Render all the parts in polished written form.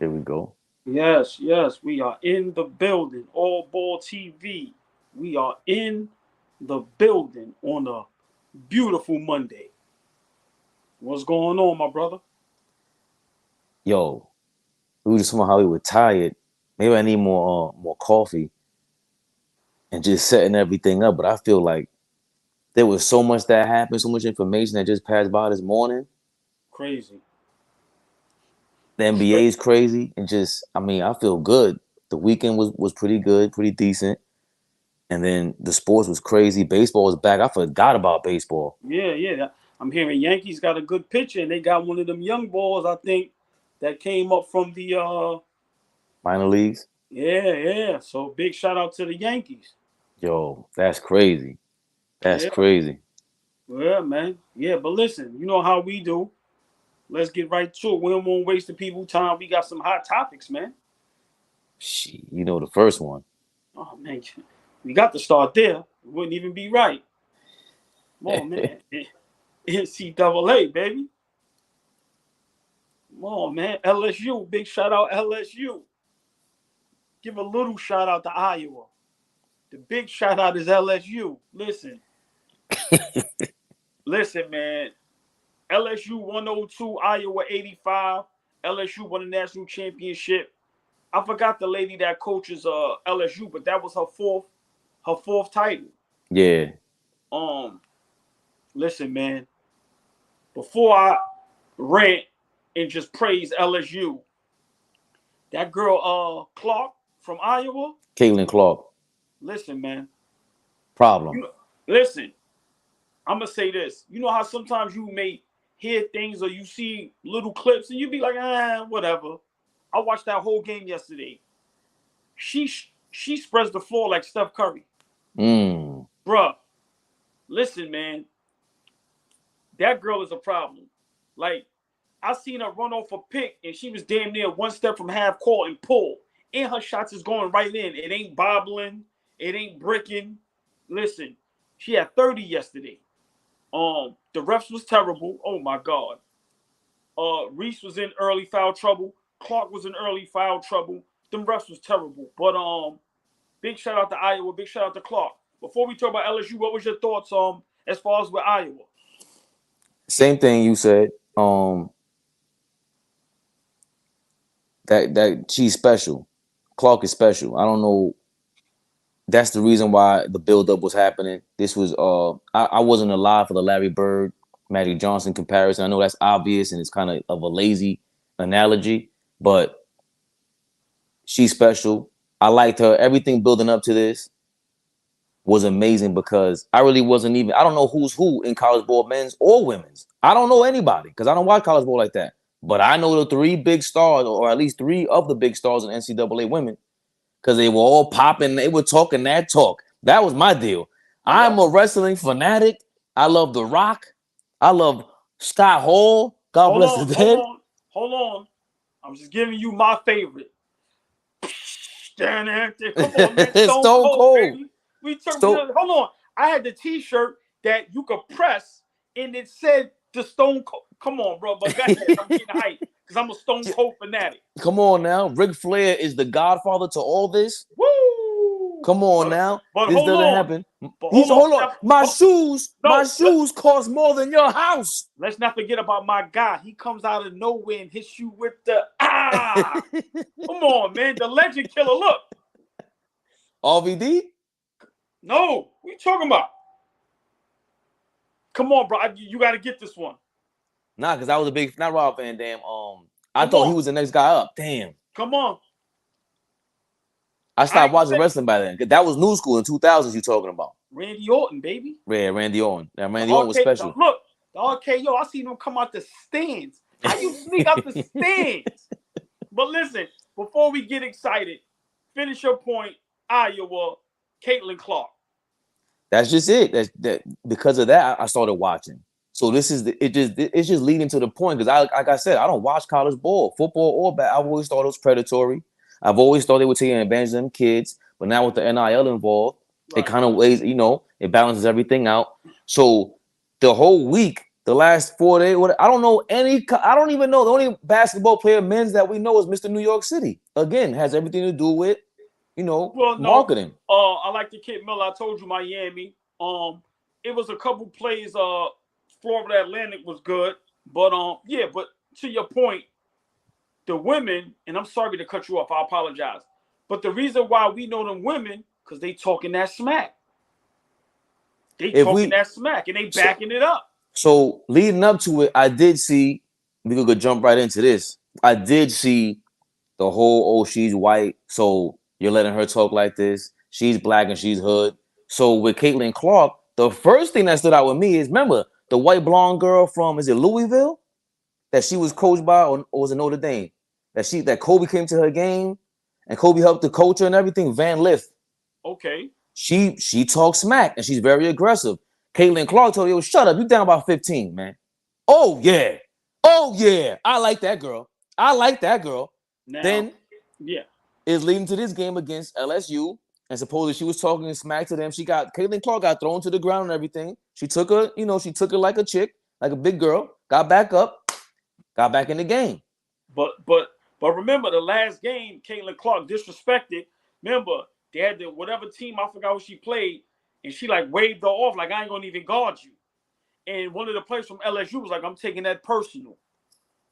Here we go. Yes, yes, we are in the building. AllBallTV. We are in the building on a beautiful Monday. What's going on, my brother? Yo, we were just talking about how we were tired. Maybe I need more coffee and just setting everything up. But I feel like there was so much that happened, so much information that just passed by this morning. Crazy. The NBA is crazy, and just I mean, I feel good. The weekend was pretty good, pretty decent. And then the sports was crazy. Baseball was back. I forgot about baseball. Yeah, yeah. I'm hearing Yankees got a good pitcher, and they got one of them young boys, I think, that came up from the Minor leagues. yeah, yeah. So big shout out to the Yankees. Yo, that's crazy. That's Yeah, crazy. yeah, man. Yeah, but listen, you know how we do. Let's get right to it. We don't want to waste the people time. We got some hot topics, man. Shit, you know the first one. Oh man, we got to start there. It wouldn't even be right. Come on, man. NCAA, baby. Come on, man. LSU. Big shout out LSU. Give a little shout out to Iowa. The big shout out is LSU. Listen, man. LSU 102, Iowa 85. LSU won the national championship. I forgot the lady that coaches LSU, but that was her fourth title. Yeah. Um, Listen, man. Before I rant and just praise LSU, that girl Clark from Iowa. Caitlin Clark. Listen, man. Problem. Listen. I'm gonna say this. You know how sometimes you may hear things or you see little clips and you be like, whatever. I watched that whole game yesterday. She spreads the floor like Steph Curry. Bruh, listen, man. That girl is a problem. Like, I seen her run off a pick and she was damn near one step from half court and pull. And her shots is going right in. It ain't bobbling. It ain't bricking. Listen, she had 30 yesterday. The refs was terrible. Oh my God. Reese was in early foul trouble. Clark was in early foul trouble. Them refs was terrible. But big shout out to Iowa. Big shout out to Clark. Before we talk about LSU, what was your thoughts as far as with Iowa? Same thing you said. That she's special. Clark is special. I don't know. That's the reason why the buildup was happening. This was I wasn't alive for the Larry Bird, Magic Johnson comparison. I know that's obvious and it's kind of a lazy analogy, but she's special. I liked her. Everything building up to this was amazing because I really wasn't even, I don't know who's who in college ball, men's or women's. I don't know anybody because I don't watch college ball like that. But I know the three big stars, or at least three of the big stars in NCAA women, because they were all popping. They were talking that talk. That was my deal. I'm a wrestling fanatic. I love The Rock. I love Scott Hall. God bless the dead. Hold on. I'm just giving you my favorite. Come on, man. Stone Cold, baby. Hold on. I had the T-shirt that you could press, and it said the Stone Cold. Come on, bro. But go ahead. I'm getting hype because I'm a Stone Cold fanatic. Come on now. Ric Flair is the godfather to all this. Woo! Come on now. But this doesn't happen. Hold on. My shoes cost more than your house. Let's not forget about my guy. He comes out of nowhere and hits you with the Come on, man. The legend killer. Look. RVD? No. What are you talking about? Come on, bro. You got to get this one. Nah, because I was a big, not Rob Van Dam. I thought he was the next guy up. Damn. Come on. I stopped watching wrestling by then. That was new school in 2000s you talking about. Randy Orton, baby. Yeah, Randy Orton. Yeah, Randy Orton was special. Look, the RKO, I seen him come out the stands. How you sneak out the stands? But listen, before we get excited, finish your point. Iowa, Caitlin Clark. That's just it. That because of that, I started watching. So this is it's just leading to the point because like I said, I don't watch college ball, football or bad. I've always thought it was predatory. I've always thought they were taking advantage of them kids, but now with the NIL involved, it kind of ways, it balances everything out. So the whole week the last 4 days. I don't know any. I don't even know the only basketball player men's that we know is Mr. New York City. Again, has everything to do with Well, no. marketing. I like the kid Miller. I told you Miami. It was a couple plays. Florida Atlantic was good, but yeah. But to your point, the women, and I'm sorry to cut you off. I apologize. But the reason why we know them women, because they talking that smack. They talking that smack, and they backing it up. So leading up to it, I did see. We could jump right into this. I did see the whole, she's white, so you're letting her talk like this. She's black and she's hood. So with Caitlin Clark, the first thing that stood out with me is, remember the white blonde girl from, is it Louisville, that she was coached by, or was it Notre Dame? That Kobe came to her game and Kobe helped the coach her and everything. Van Lith. Okay. She talks smack and she's very aggressive. Caitlin Clark told her, yo, shut up, you down by 15, man. Oh yeah, I like that girl. Now, then yeah, is leading to this game against LSU, and supposedly she was talking smack to them. Caitlin Clark got thrown to the ground and everything. She took her, she took her like a chick, like a big girl, got back up, got back in the game. But remember the last game, Caitlin Clark disrespected. Remember, they had the whatever team, I forgot what she played, and she like waved her off like, I ain't gonna even guard you. And one of the players from LSU was like, I'm taking that personal.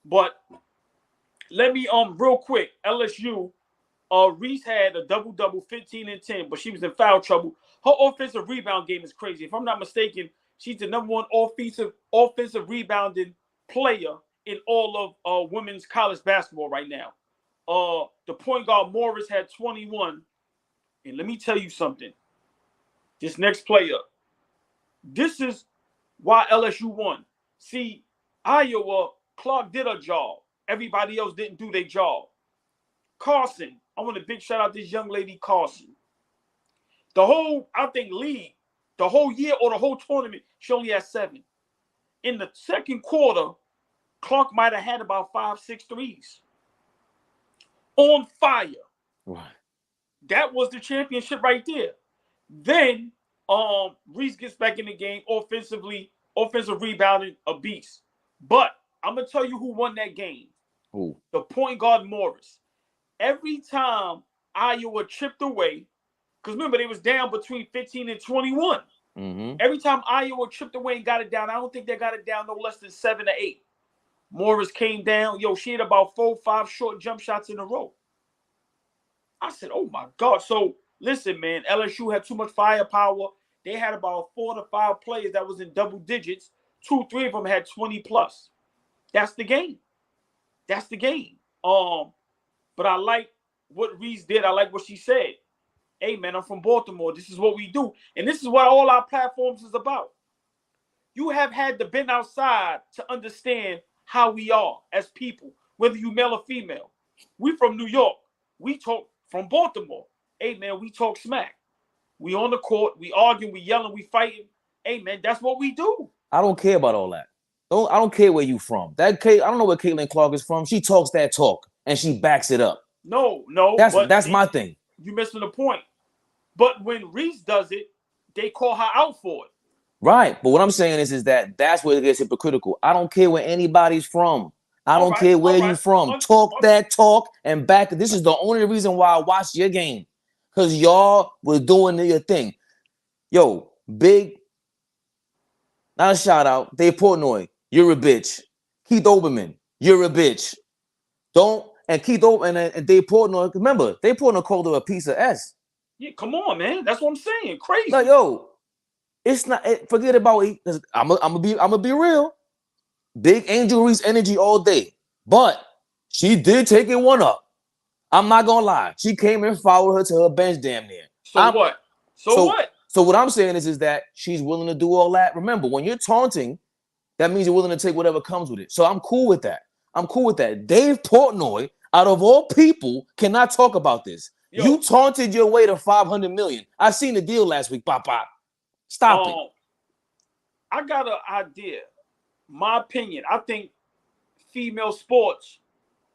But let me real quick, LSU, Reese had a double-double, 15 and 10, but she was in foul trouble. Her offensive rebound game is crazy. If I'm not mistaken, she's the number one offensive rebounding player in all of women's college basketball right now. The point guard Morris had 21. And let me tell you something. This next player, this is why LSU won. See, Iowa, Clark did her job. Everybody else didn't do their job. Carson, I want a big shout out to this young lady, Carson. The whole, I think, league, the whole year or the whole tournament, she only had 7. In the second quarter, Clark might have had about 5-6 threes. On fire. Right. That was the championship right there. Then Reese gets back in the game offensively, offensive rebounding, a beast. But I'm gonna tell you who won that game. Who? The point guard Morris. Every time Iowa chipped away, because remember they was down between 15 and 21. Mm-hmm. Every time Iowa chipped away and got it down, I don't think they got it down no less than 7 or 8. Morris came down. Yo, she had about 4 or 5 short jump shots in a row. I said, oh my God. So listen, man, LSU had too much firepower. They had about 4 to 5 players that was in double digits. 2, 3 of them had 20 plus. That's the game. That's the game. But I like what Reese did. I like what she said. Hey, man, I'm from Baltimore. This is what we do. And this is what all our platforms is about. You have had to been outside to understand how we are as people, whether you male or female. We from New York. We talk from Baltimore. Hey, man, we talk smack. We on the court. We arguing. We yelling. We fighting. Hey, man, that's what we do. I don't care about all that. I don't care where you from. I don't know where Caitlin Clark is from. She talks that talk and she backs it up. No. That's my thing. You missing the point. But when Reese does it, they call her out for it. Right. But what I'm saying is that's where it gets hypocritical. I don't care where anybody's from. I don't care where you from. Talk that talk and back. This is the only reason why I watched your game. Because y'all was doing your thing. Yo, big, not a shout out. Dave Portnoy, you're a bitch. Keith Olbermann, you're a bitch. Keith Olbermann and Dave Portnoy, remember, Dave Portnoy called her a piece of S. Yeah, come on, man. That's what I'm saying. Crazy. Like, yo, it's not, forget about it. I'm gonna be real. Big Angel Reese energy all day. But she did take it one up. I'm not gonna lie. She came and followed her to her bench damn near. What? What? So what I'm saying is that she's willing to do all that. Remember, when you're taunting, that means you're willing to take whatever comes with it. So I'm cool with that. Dave Portnoy, out of all people, cannot talk about this. Yo, you taunted your way to $500 million. I seen the deal last week, Papa. Stop it. I got an idea. My opinion, I think female sports,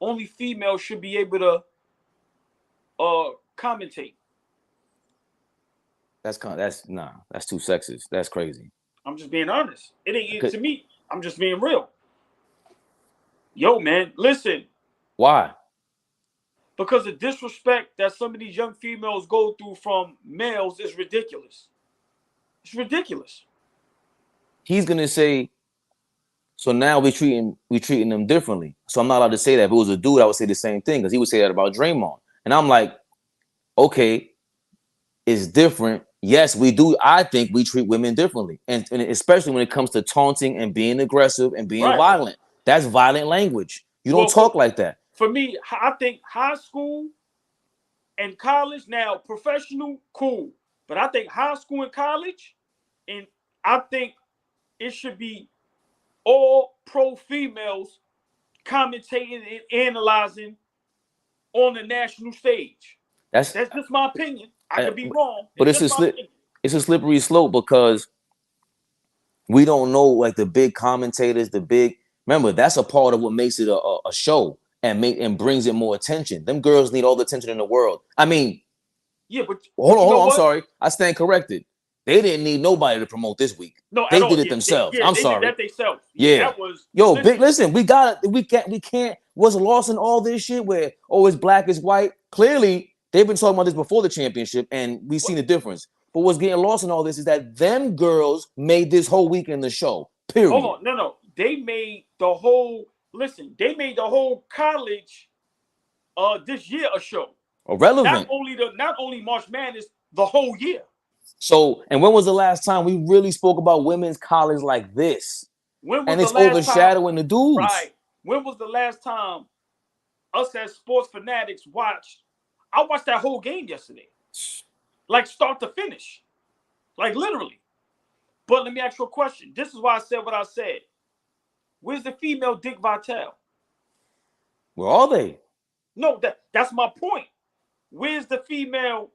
only females should be able to commentate. That's too sexist. That's crazy. I'm just being honest. It ain't to me. I'm just being real. Yo, man, listen. Why? Because the disrespect that some of these young females go through from males is ridiculous. It's ridiculous. He's gonna say, so now we treating them differently. So I'm not allowed to say that. If it was a dude, I would say the same thing because he would say that about Draymond. And I'm like, okay, it's different. Yes, we do. I think we treat women differently, and especially when it comes to taunting and being aggressive and being Right. violent. That's violent language. You don't Well, talk like that. for me, I think high school and college, now professional, cool. But I think high school and college, and I think it should be all pro females commentating and analyzing on the national stage. That's That's just my opinion. I could be wrong. but It's just my opinion. it's a slippery slope because we don't know like the big commentators, the big. Remember, that's a part of what makes it a show and brings it more attention. Them girls need all the attention in the world. I mean, Yeah, but hold on. I'm sorry. I stand corrected. They didn't need nobody to promote this week. No, they at all. did it Yeah, themselves. they I'm sorry. did that themselves. Yeah, that was yo, big. Listen, we got it. We can't. What's lost in all this shit where it's black is white. Clearly, they've been talking about this before the championship, and we've seen the difference. But what's getting lost in all this is that them girls made this whole weekend the show. Period. Hold on, no. They made the whole. Listen, they made the whole college. This year a show. Irrelevant. Not only March Madness, the whole year. So, and when was the last time we really spoke about women's college like this? And it's overshadowing the dudes. Right. When was the last time us as sports fanatics watched? I watched that whole game yesterday. Like start to finish. Like literally. But let me ask you a question. This is why I said what I said. Where's the female Dick Vitale? Where are they? No, that's my point. Where's the female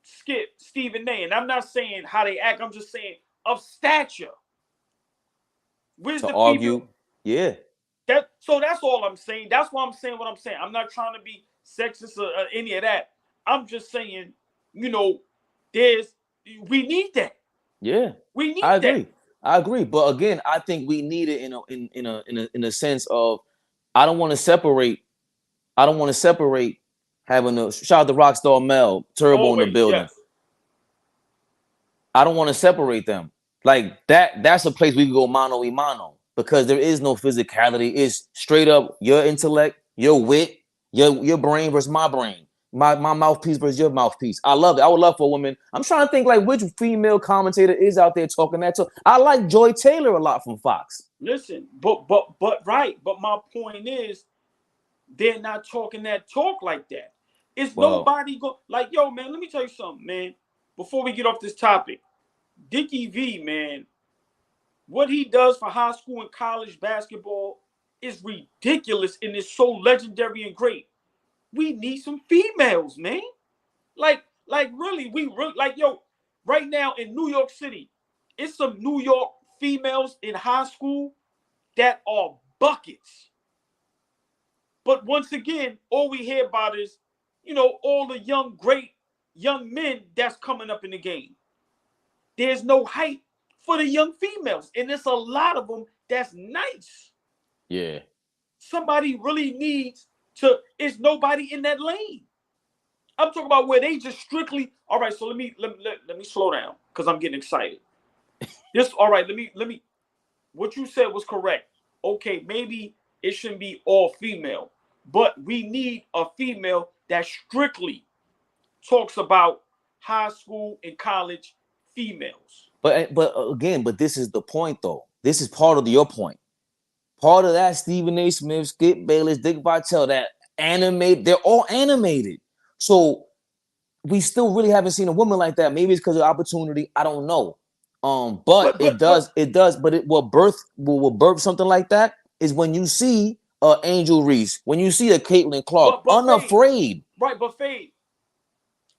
Skip, Stephen A? And I'm not saying how they act. I'm just saying of stature. Where's the argue? female? Yeah. So that's all I'm saying. That's why I'm saying what I'm saying. I'm not trying to be sexist or any of that. I'm just saying, we need that. Yeah, we need. I agree. I agree. But again, I think we need it in a sense of I don't want to separate having a shout out to Rockstar Mel Turbo in the building. Yes. I don't want to separate them like that. That's a place we can go mano a mano because there is no physicality. It's straight up your intellect, your wit, your brain versus my brain. My mouthpiece versus your mouthpiece. I love it. I would love for a woman. I'm trying to think like which female commentator is out there talking that talk. I like Joy Taylor a lot from Fox. Listen, but right. But my point is, they're not talking that talk like that. It's nobody go like, yo, man. Let me tell you something, man. Before we get off this topic, Dickie V, man, what he does for high school and college basketball is ridiculous and is so legendary and great. We need some females, man. Like really, yo, right now in New York City, it's some New York females in high school that are buckets. But once again, all we hear about is, all the great young men that's coming up in the game. There's no hype for the young females, and there's a lot of them that's nice. Yeah. Somebody really needs it's nobody in that lane. I'm talking about where they just strictly. All right, so let me slow down because I'm getting excited. All right, let me. What you said was correct. Okay, maybe it shouldn't be all female, but we need a female that strictly talks about high school and college females. But again, this is the point though. This is part of your point. Part of that Stephen A. Smith, Skip Bayless, Dick Vitale, that animate, they're all animated. So we still really haven't seen a woman like that. Maybe it's because of opportunity. I don't know. But it does. But it will birth something like that is when you see Angel Reese, when you see a Caitlin Clark, unafraid. Right, but Fade,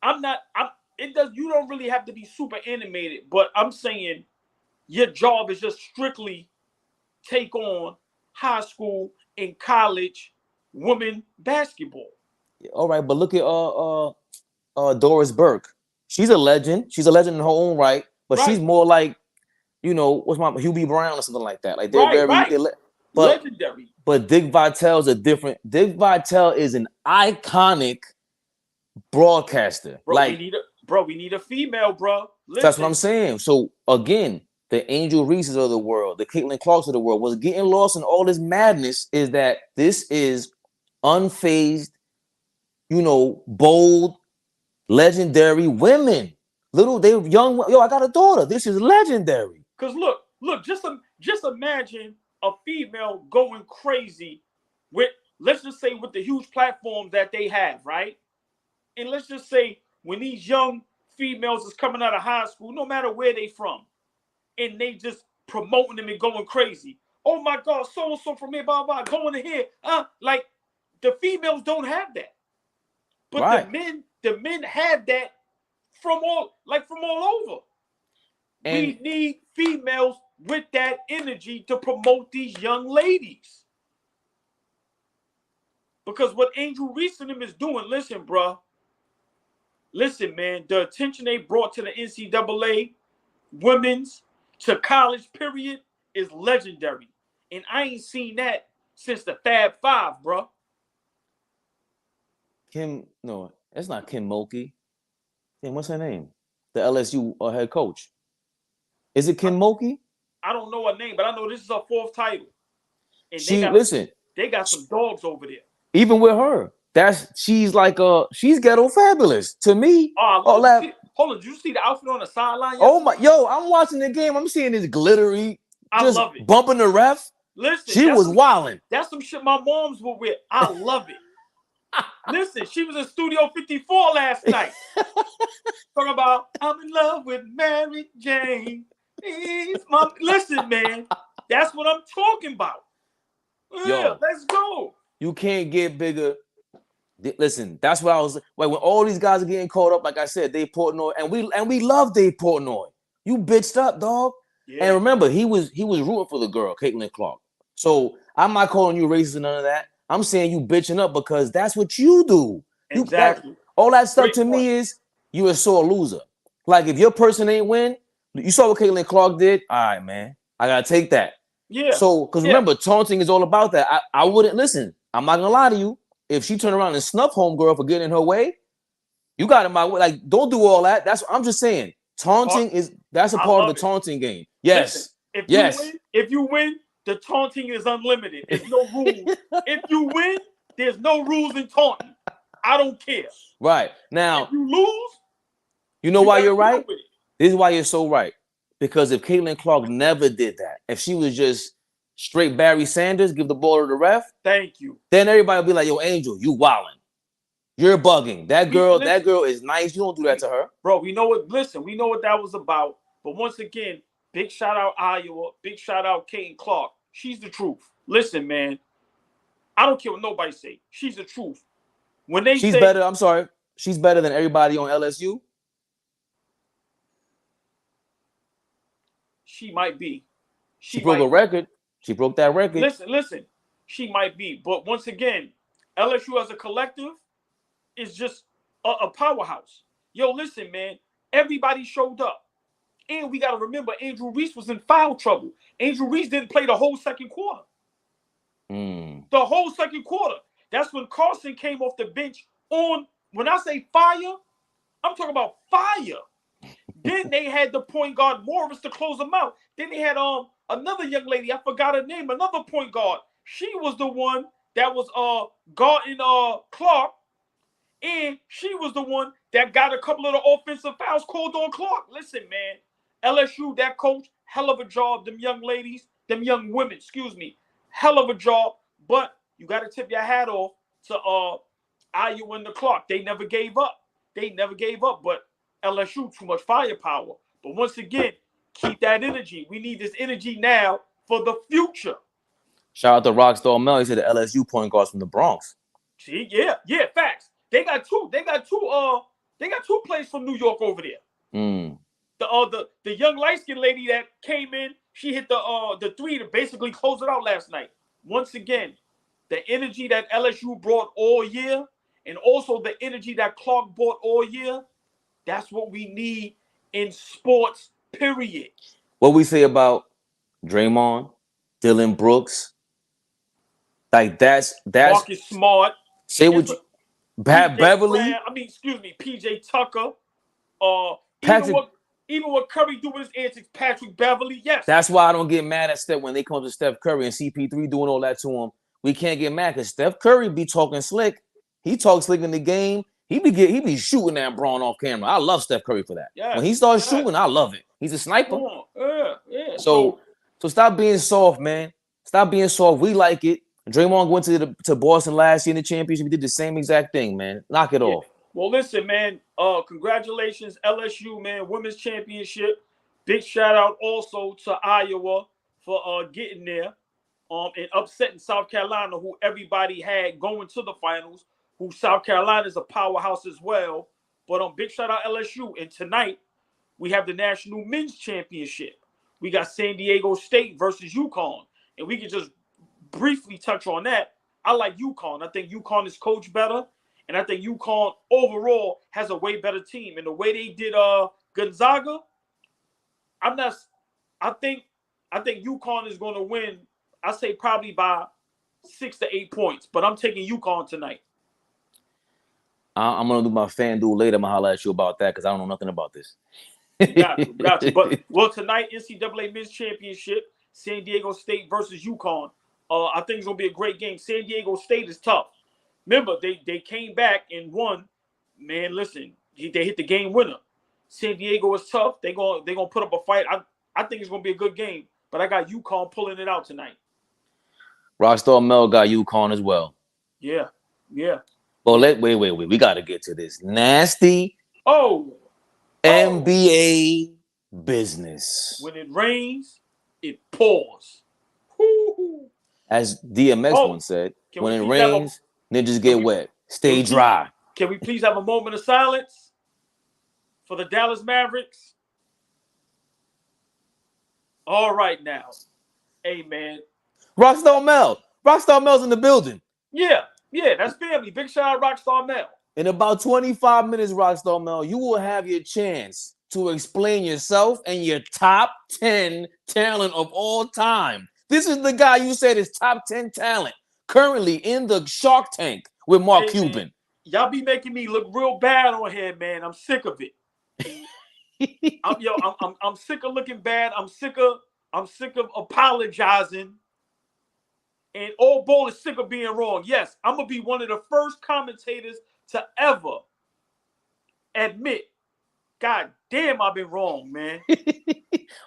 you don't really have to be super animated, but I'm saying your job is just strictly take on high school and college women basketball. All right, but look at Doris Burke. She's a legend. She's a legend in her own right, but she's more like you know, what's my Hubie Brown or something like that. Like they're Right, very, right. but Legendary. Dick Vitale's a different. Dick Vitale is an iconic broadcaster. Bro, Like we need a female, bro. that's what Listen. I'm saying. So again, the Angel Reeses of the world, the Caitlin Clarks of the world, what's getting lost in all this madness is that this is unfazed, you know, bold, legendary women. They young. Yo, I got a daughter. This is legendary. Cause look, just imagine a female going crazy with, let's just say, with the huge platform that they have, right? And let's just say when these young females is coming out of high school, no matter where they from, and they just promoting them and going crazy. Oh my God, so and so from here, blah blah, going to here. Like the females don't have that, but right. the men have that from all over. And we need females with that energy to promote these young ladies. Because what Angel Reese and them is doing, listen, bro. Listen, man, the attention they brought to the NCAA women's to college period is legendary. And I ain't seen that since the Fab Five, bro. No, it's not Kim Mulkey. Damn, what's her name? The LSU head coach. Is it Kim Mulkey? I don't know her name, but I know this is her fourth title. And they got some dogs over there. Even with her, she's ghetto fabulous to me. Hold on, did you see the outfit on the sideline? Oh my, yo, I'm watching the game. I'm seeing this glittery, I love it. Bumping the ref. Listen, she was wilding. That's some shit my moms would wear. I love it. Listen, she was in Studio 54 last night. Talking about, I'm in love with Mary Jane. Listen, man, that's what I'm talking about. Yeah, let's go. You can't get bigger. Listen, that's what I was like. When all these guys are getting caught up, like I said, Dave Portnoy, and we love Dave Portnoy. You bitched up, dog. Yeah. And remember, he was rooting for the girl, Caitlin Clark. So I'm not calling you racist and none of that. I'm saying you bitching up because that's what you do. Exactly. All that stuff to me is you a sore loser. Like if your person ain't win, you saw what Caitlin Clark did. All right, man, I gotta take that. Yeah. So, because remember, taunting is all about that. I wouldn't listen. I'm not gonna lie to you. If she turned around and snuffed homegirl for getting in her way, you got in my way. Like, don't do all that. I'm just saying. Taunting that's a part of the taunting game. Yes. Listen, if you win, the taunting is unlimited. There's no rules. If you win, there's no rules in taunting. I don't care. Right. Now, if you lose, you know why you're right? This is why you're so right. Because if Caitlin Clark never did that, if she was just straight Barry Sanders, give the ball to the ref. Thank you. Then everybody will be like, yo, Angel, you wildin'. You're bugging. That girl is nice. You don't do that to her. Bro, we know what that was about. But once again, big shout out Iowa, big shout out Caitlin Clark. She's the truth. Listen, man, I don't care what nobody say. She's the truth. When she's better, I'm sorry. She's better than everybody on LSU. She might be. She broke a record. She broke that record. Listen. She might be. But once again, LSU as a collective is just a powerhouse. Yo, listen, man. Everybody showed up. And we got to remember, Angel Reese was in foul trouble. Angel Reese didn't play the whole second quarter. The whole second quarter. That's when Carson came off the bench on, when I say fire, I'm talking about fire. Then they had the point guard Morris to close them out. Then they had another young lady, I forgot her name, another point guard. She was the one that was guarding Clark, and she was the one that got a couple of the offensive fouls called on Clark. Listen, man, LSU, that coach, hell of a job. Them young women, hell of a job. But you got to tip your hat off to Iowa and the Clark. They never gave up. But LSU, too much firepower. But once again, keep that energy. We need this energy now for the future. Shout out to Rockstar Mel. He said the LSU point guards from the Bronx. See, yeah, facts. They got two players from New York over there. The young light-skinned lady that came in, she hit the three to basically close it out last night. Once again, the energy that LSU brought all year, and also the energy that Clark brought all year, that's what we need in sports, period. What we say about Draymond, Dylan Brooks, like that's Marcus Smart. say what It's you a Pat PJ Beverly, Brown. I mean, excuse me, PJ Tucker. Even Patrick. what Curry do with his antics, Patrick Beverly. Yes. That's why I don't get mad at Steph when they come to Steph Curry and CP3 doing all that to him. We can't get mad because Steph Curry be talking slick. He talks slick in the game. He be shooting that Braun off camera. I love Steph Curry for that. Yes. When he starts Yes. shooting, I love it. He's a sniper. Come on. Yeah. Yeah. So stop being soft, man. Stop being soft. We like it. Draymond went to Boston last year in the championship. He did the same exact thing, man. Knock it off. Well, listen, man. Congratulations, LSU, man. Women's championship. Big shout out also to Iowa for getting there. And upsetting South Carolina, who everybody had going to the finals. Who South Carolina is a powerhouse as well. But big shout out LSU. And tonight we have the National Men's Championship. We got San Diego State versus UConn, and we can just briefly touch on that. I like UConn. I think UConn is coached better, and I think UConn overall has a way better team. And the way they did Gonzaga, I think UConn is going to win. I say probably by 6 to 8 points, but I'm taking UConn tonight. I'm gonna do my FanDuel later. I'm gonna holler at you about that because I don't know nothing about this. Got you. But tonight NCAA Men's Championship, San Diego State versus UConn. I think it's gonna be a great game. San Diego State is tough. Remember, they came back and won. Man, listen, they hit the game winner. San Diego is tough. They're gonna put up a fight. I think it's gonna be a good game. But I got UConn pulling it out tonight. Rockstar Mel got UConn as well. Yeah. Well, wait. We gotta get to this nasty NBA business. When it rains, it pours. Woo-hoo. As DMX once said, when it rains, ninjas get wet. Stay dry. Can we please have a moment of silence for the Dallas Mavericks? All right now. Hey, man. Rockstar Mel's in the building. Yeah, that's family. Big shout out Rockstar Mel. In about 25 minutes, Rockstar Mel, you will have your chance to explain yourself and your top 10 talent of all time. This is the guy you said is top 10 talent, currently in the Shark Tank with Mark Cuban. Man, y'all be making me look real bad on here, man. I'm sick of it. I'm sick of looking bad. I'm sick of apologizing. And AllBall is sick of being wrong. Yes, I'm gonna be one of the first commentators to ever admit, God damn, I've been wrong, man.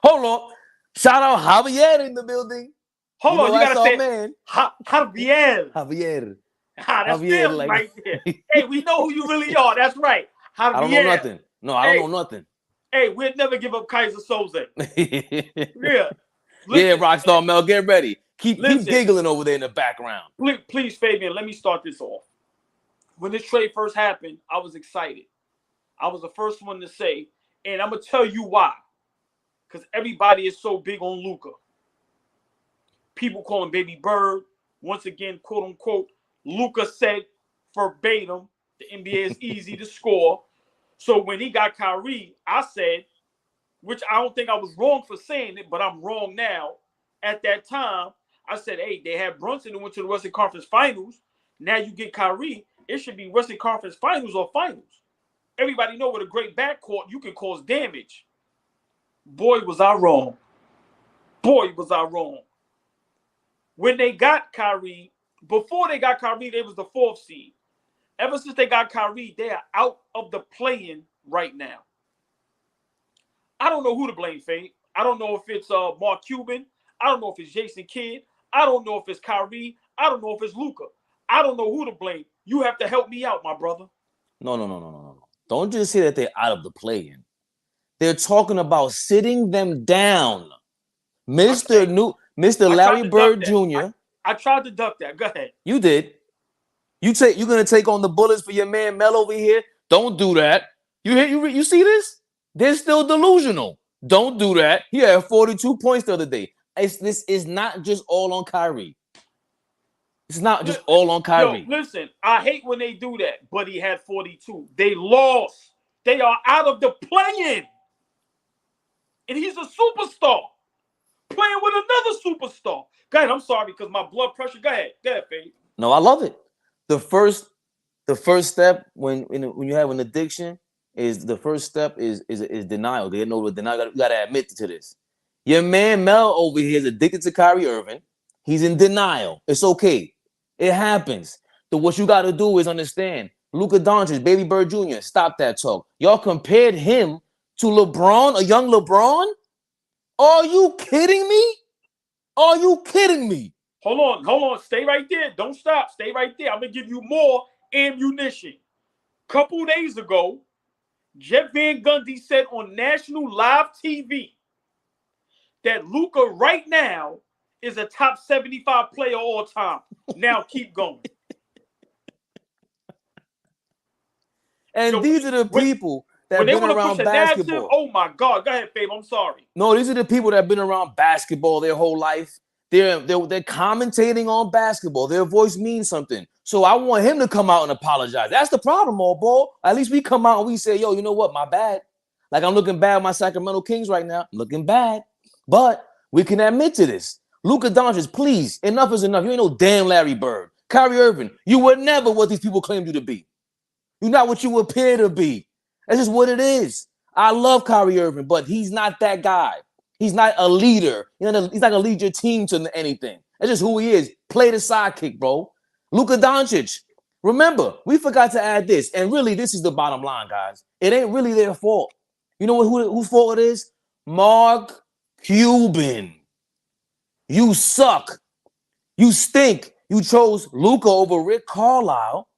Hold on. Shout out Javier in the building. Hold on, you gotta say man. Javier. That's Javier like... right there. Hey, we know who you really are. That's right. Javier. I don't know nothing. No, I don't know nothing. Hey, we'll never give up Kaiser Soze. Yeah. Listen, Rockstar Mel, get ready. Keep giggling over there in the background. Please, Fabian, let me start this off. When this trade first happened, I was excited. I was the first one to say, and I'm going to tell you why. Because everybody is so big on Luka. People call him Baby Bird. Once again, quote unquote, Luka said verbatim, the NBA is easy to score. So when he got Kyrie, I said, which I don't think I was wrong for saying it, but I'm wrong now. At that time, I said, hey, they had Brunson who went to the Western Conference Finals. Now you get Kyrie. It should be Western Conference Finals or Finals. Everybody know with a great backcourt, you can cause damage. Boy, was I wrong. When they got Kyrie, before they got Kyrie, they was the 4th seed. Ever since they got Kyrie, they are out of the play-in right now. I don't know who to blame, Faye. I don't know if it's Mark Cuban. I don't know if it's Jason Kidd. I don't know if it's Kyrie. I don't know if it's Luka. I don't know who to blame. You have to help me out, my brother. No. Don't just say that they're out of the play-in. They're talking about sitting them down. Mr. Larry Bird Jr. I tried to duck that. Go ahead. You did. You're gonna take on the bullets for your man Mel over here. Don't do that. You see this? They're still delusional. Don't do that. He had 42 points the other day. This is not just all on Kyrie. It's not just all on Kyrie. Yo, listen, I hate when they do that, but he had 42. They lost. They are out of the play-in. and he's a superstar playing with another superstar. Go ahead. I'm sorry because my blood pressure. Go ahead, Fabe. No, I love it. The first step when you have an addiction is the first step is denial. They know the denial. You gotta admit to this. Your man Mel over here is addicted to Kyrie Irving. He's in denial. It's okay. It happens. So what you gotta do is understand. Luka Doncic, Baby Bird Jr. Stop that talk. Y'all compared him to LeBron, a young LeBron. Are you kidding me? Are you kidding me? Hold on. Stay right there. Don't stop. Stay right there. I'm gonna give you more ammunition. Couple days ago, Jeff Van Gundy said on national live TV that Luka right now is a top 75 player all time. Now keep going. And these are the people that have been around basketball. Oh my God. Go ahead, Fabe. I'm sorry. No, these are the people that have been around basketball their whole life. They're commentating on basketball. Their voice means something. So I want him to come out and apologize. That's the problem, AllBall. At least we come out and we say, yo, you know what? My bad. Like I'm looking bad with my Sacramento Kings right now. I'm looking bad. But we can admit to this. Luka Doncic, please, enough is enough. You ain't no damn Larry Bird. Kyrie Irving, you were never what these people claimed you to be. You're not what you appear to be. That's just what it is. I love Kyrie Irving, but he's not that guy. He's not a leader. He's not gonna lead your team to anything. That's just who he is. Play the sidekick, bro. Luka Doncic. Remember, we forgot to add this, and really, this is the bottom line, guys. It ain't really their fault. You know whose fault it is? Mark Cuban. You suck. You stink. You chose Luka over Rick Carlisle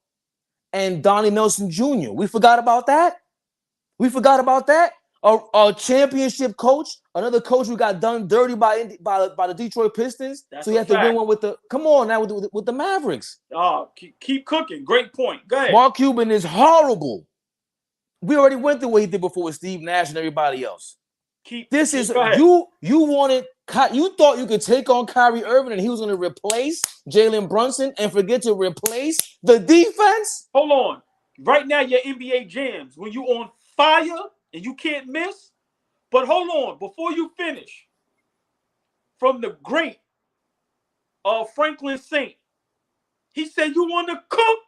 and Donnie Nelson Jr. We forgot about that. A championship coach, another coach who got done dirty by the Detroit Pistons. So you have to win one with the. Come on now with the Mavericks. Keep cooking. Great point. Go ahead. Mark Cuban is horrible. We already went through what he did before with Steve Nash and everybody else. You thought you could take on Kyrie Irving and he was going to replace Jalen Brunson and forget to replace the defense? Hold on. Right now, your NBA jams when you on fire and you can't miss. But hold on, before you finish, from the great Franklin Saint, he said you want to cook?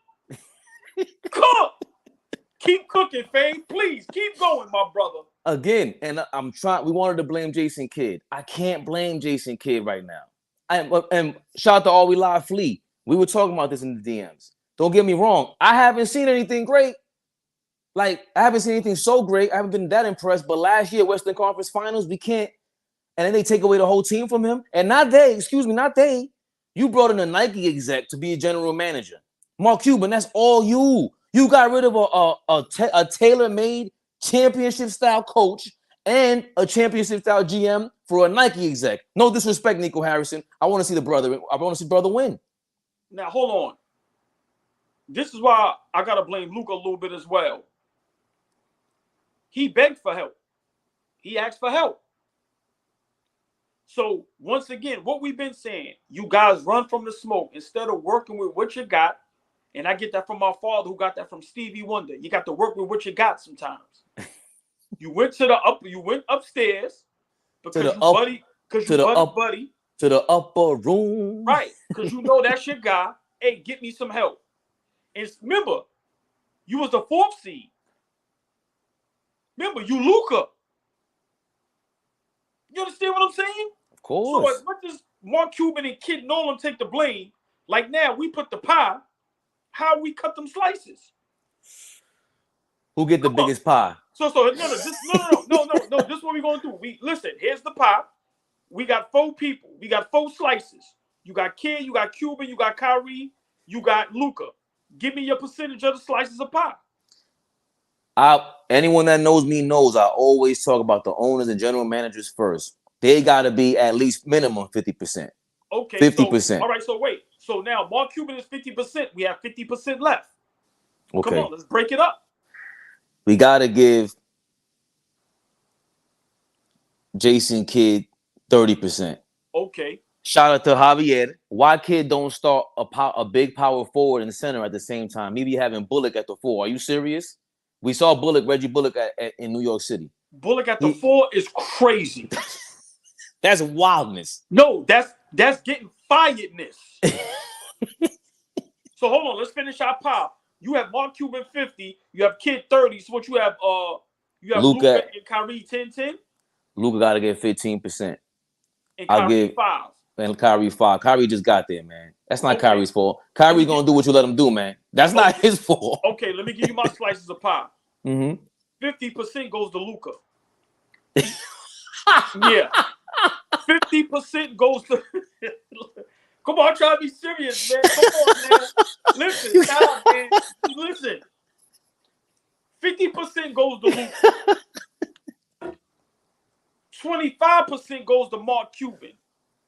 Cook! Keep cooking, Faye. Please, keep going, my brother. Again, and I'm trying, we wanted to blame Jason Kidd. I can't blame Jason Kidd right now. And shout out to All We Live Flea. We were talking about this in the DMs. Don't get me wrong. I haven't seen anything great. Like, I haven't seen anything so great. I haven't been that impressed. But last year, Western Conference Finals, we can't. And then they take away the whole team from him. And not they. You brought in a Nike exec to be a general manager. Mark Cuban, that's all you. You got rid of a tailor-made championship-style coach and a championship-style GM for a Nike exec. No disrespect, Nico Harrison. I want to see the brother. I want to see brother win. Now, hold on. This is why I got to blame Luka a little bit as well. He begged for help. He asked for help. So, once again, what we've been saying, you guys run from the smoke instead of working with what you got. And I get that from my father, who got that from Stevie Wonder. You got to work with what you got sometimes. You went upstairs because you buddy to the upper room. Right, because you know that's your guy. Hey, get me some help. And remember, you was the 4th seed. Remember, you Luka. You understand what I'm saying? Of course. So as much as Mark Cuban and Kid Nolan take the blame, like now we put the pie, how we cut them slices? Who get the biggest pie? No. This is what we're gonna do. Listen. Here's the pie. We got 4 people. We got 4 slices. You got Kid, you got Cuban, you got Kyrie, you got Luka. Give me your percentage of the slices of pie. Anyone that knows me knows I always talk about the owners and general managers first. They got to be at least minimum 50%. Okay, 50%. All right, so wait. So now Mark Cuban is 50%. We have 50% left. Okay. Come on, let's break it up. We got to give Jason Kidd 30%. Okay. Shout out to Javier. Why Kidd don't start a big power forward and center at the same time? Maybe having Bullock at the 4. Are you serious? We saw Reggie Bullock in New York City. Bullock at the 4 is crazy. That's wildness. No, that's getting firedness. So hold on, let's finish our pile. You have Mark Cuban 50, you have Kid 30. So what you have? You have Luka and Kyrie 10-10. Luka got to get 15%. And Kyrie 5. And Kyrie 5. Kyrie just got there, man. That's not Kyrie's fault. Kyrie's gonna do what you let him do, man. That's not his fault. Okay, let me give you my slices of pie. 50% goes to Luka. Yeah. 50% goes to. Come on, I'm trying to be serious, man. Come on, man. Listen, man. Listen. 50% goes to Luka. 25% goes to Mark Cuban.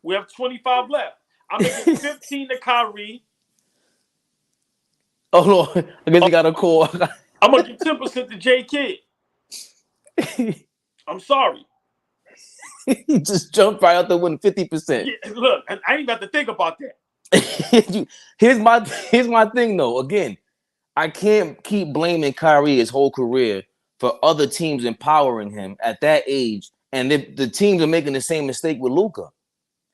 We have 25 left. I'm making 15 to Kyrie. Oh Lord, I guess you got a call. I'm gonna give 10% to J Kidd. I'm sorry. He just jumped right out there with 50%. Yeah, look, I ain't got to think about that. Here's my thing though. Again, I can't keep blaming Kyrie his whole career for other teams empowering him at that age, and the teams are making the same mistake with Luka.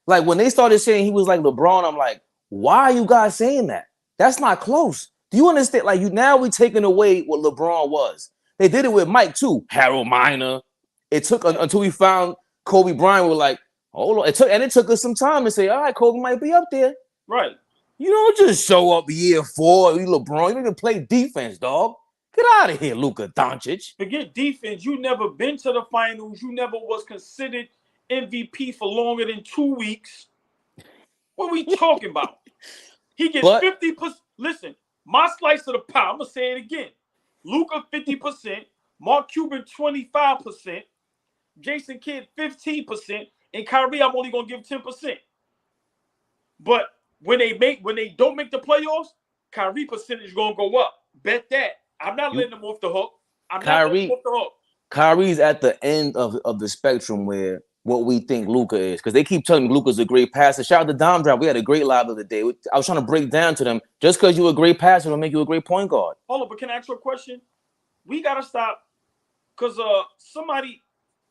Like when they started saying he was like LeBron, I'm like, why are you guys saying that? That's not close. Do you understand? Like now we taking away what LeBron was. They did it with Mike too. Harold Miner. It took until we found Kobe Bryant. We're like, hold on. It took us some time to say, all right, Kobe might be up there. Right. You don't just show up year 4. You LeBron. You need to play defense, dog. Get out of here, Luka Doncic. Forget defense. You never been to the finals. You never was considered MVP for longer than 2 weeks. What are we talking about? He gets 50%. Listen, my slice of the pie, I'm going to say it again. Luka 50%, Mark Cuban 25%, Jason Kidd 15%, and Kyrie I'm only going to give 10%. But when they don't make the playoffs, Kyrie percentage going to go up. Bet that. I'm not letting them off the hook. Kyrie's at the end of the spectrum where what we think Luka is, because they keep telling me Luka's a great passer. Shout out to Dom Drop. We had a great live the other day. I was trying to break down to them. Just because you're a great passer don't make you a great point guard. Hold on, but can I ask you a question? We gotta stop, because somebody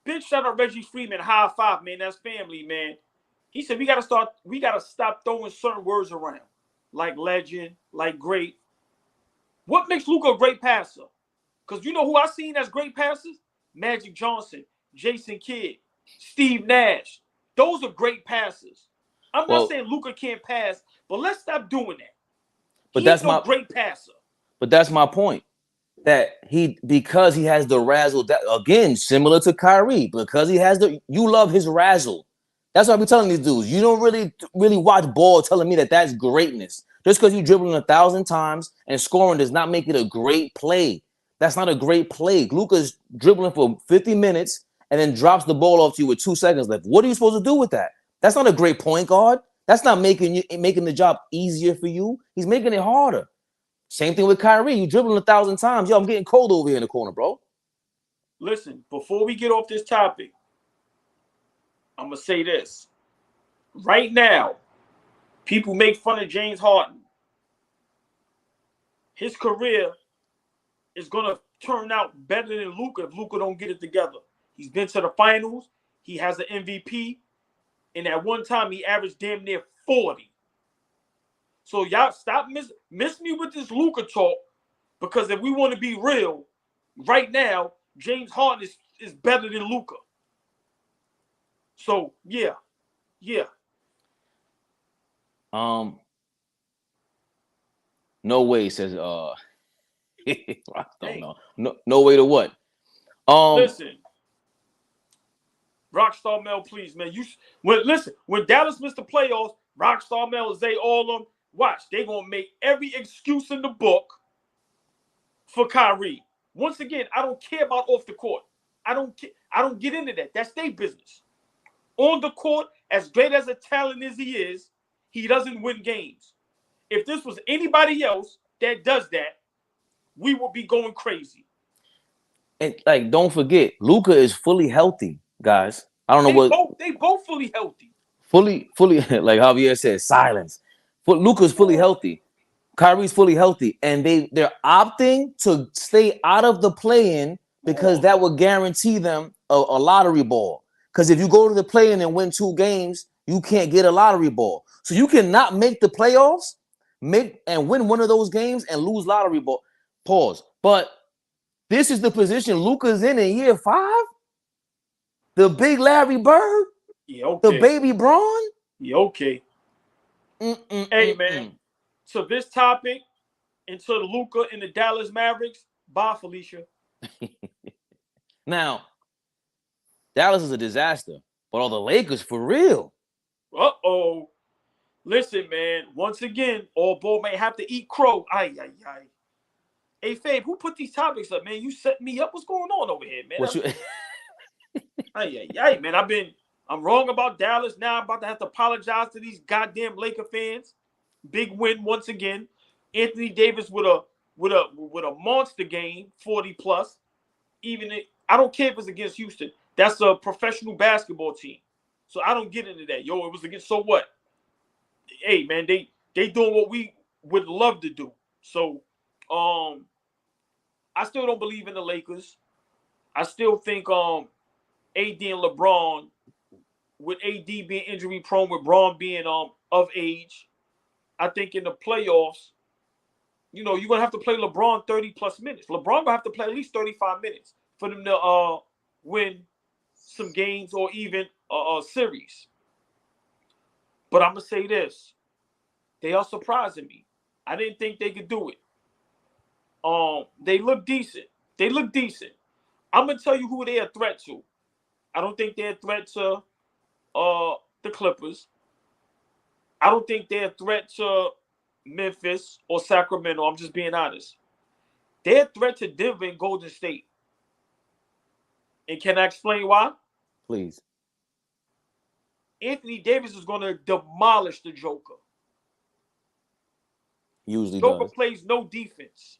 big shout out Reggie Freeman, high five, man. That's family, man. He said we gotta stop throwing certain words around, like legend, like great. What makes Luka a great passer? Because you know who I seen as great passers? Magic Johnson, Jason Kidd, Steve Nash. Those are great passers. I'm not saying Luka can't pass, but let's stop doing that. But that's my great passer. But that's my point. That because he has the razzle, that again, similar to Kyrie, because he has you love his razzle. That's what I be telling these dudes. You don't really watch ball telling me that that's greatness. Just because you dribbling 1,000 times and scoring does not make it a great play. That's not a great play. Luka's dribbling for 50 minutes and then drops the ball off to you with 2 seconds left. What are you supposed to do with that? That's not a great point guard. That's not making the job easier for you. He's making it harder. Same thing with Kyrie. You dribbling 1,000 times. Yo, I'm getting cold over here in the corner, bro. Listen, before we get off this topic, I'm going to say this. Right now, people make fun of James Harden. His career is going to turn out better than Luka if Luka don't get it together. He's been to the finals. He has an MVP. And at one time, he averaged damn near 40. So y'all stop miss me with this Luka talk, because if we want to be real, right now, James Harden is better than Luka. So yeah. No way, says I don't know. No way to what? Listen. Rockstar Mel, please, man. When Dallas missed the playoffs, Rockstar Mel, Zay, all of them, watch, they're going to make every excuse in the book for Kyrie. Once again, I don't care about off the court. I don't get into that. That's their business. On the court, as great as a talent as he is, he doesn't win games. If this was anybody else that does that, we would be going crazy. And like, don't forget, Luka is fully healthy, guys. I don't know they both fully healthy. Fully, like Javier said, silence. Luka's fully healthy. Kyrie's fully healthy. And they're opting to stay out of the play-in because that would guarantee them a lottery ball. Because if you go to the play-in and win 2 games, you can't get a lottery ball. So you cannot make the playoffs, make and win one of those games and lose lottery ball. Pause. But this is the position Luka's in year 5. The big Larry Bird, Yeah, the okay. baby Braun. Yeah, okay. Hey, man. So this topic into Luka and the Dallas Mavericks. Bye, Felicia. Now, Dallas is a disaster, but are the Lakers for real? Uh-oh. Listen, man. Once again, AllBall may have to eat crow. Ay. Hey, Fabe, who put these topics up, man? You set me up. What's going on over here, man? What you? Ay, man. I'm wrong about Dallas. Now I'm about to have to apologize to these goddamn Laker fans. Big win once again. Anthony Davis with a monster game, 40 plus. I don't care if it's against Houston. That's a professional basketball team. So I don't get into that. Yo, it was against, so what? Hey, man, they doing what we would love to do. So I still don't believe in the Lakers. I still think AD and LeBron, with AD being injury prone, with Braun being of age, I think in the playoffs, you're gonna have to play LeBron 30 plus minutes. LeBron gonna have to play at least 35 minutes for them to win some games or even a series. But I'm gonna say this: they are surprising me. I didn't think they could do it. They look decent. I'm gonna tell you who they're a threat to. I don't think they're a threat to the Clippers. I don't think they're a threat to Memphis or Sacramento. I'm just being honest. They're a threat to Denver and Golden State. And can I explain why? Please. Anthony Davis is going to demolish the Joker. Usually Joker does. plays no defense.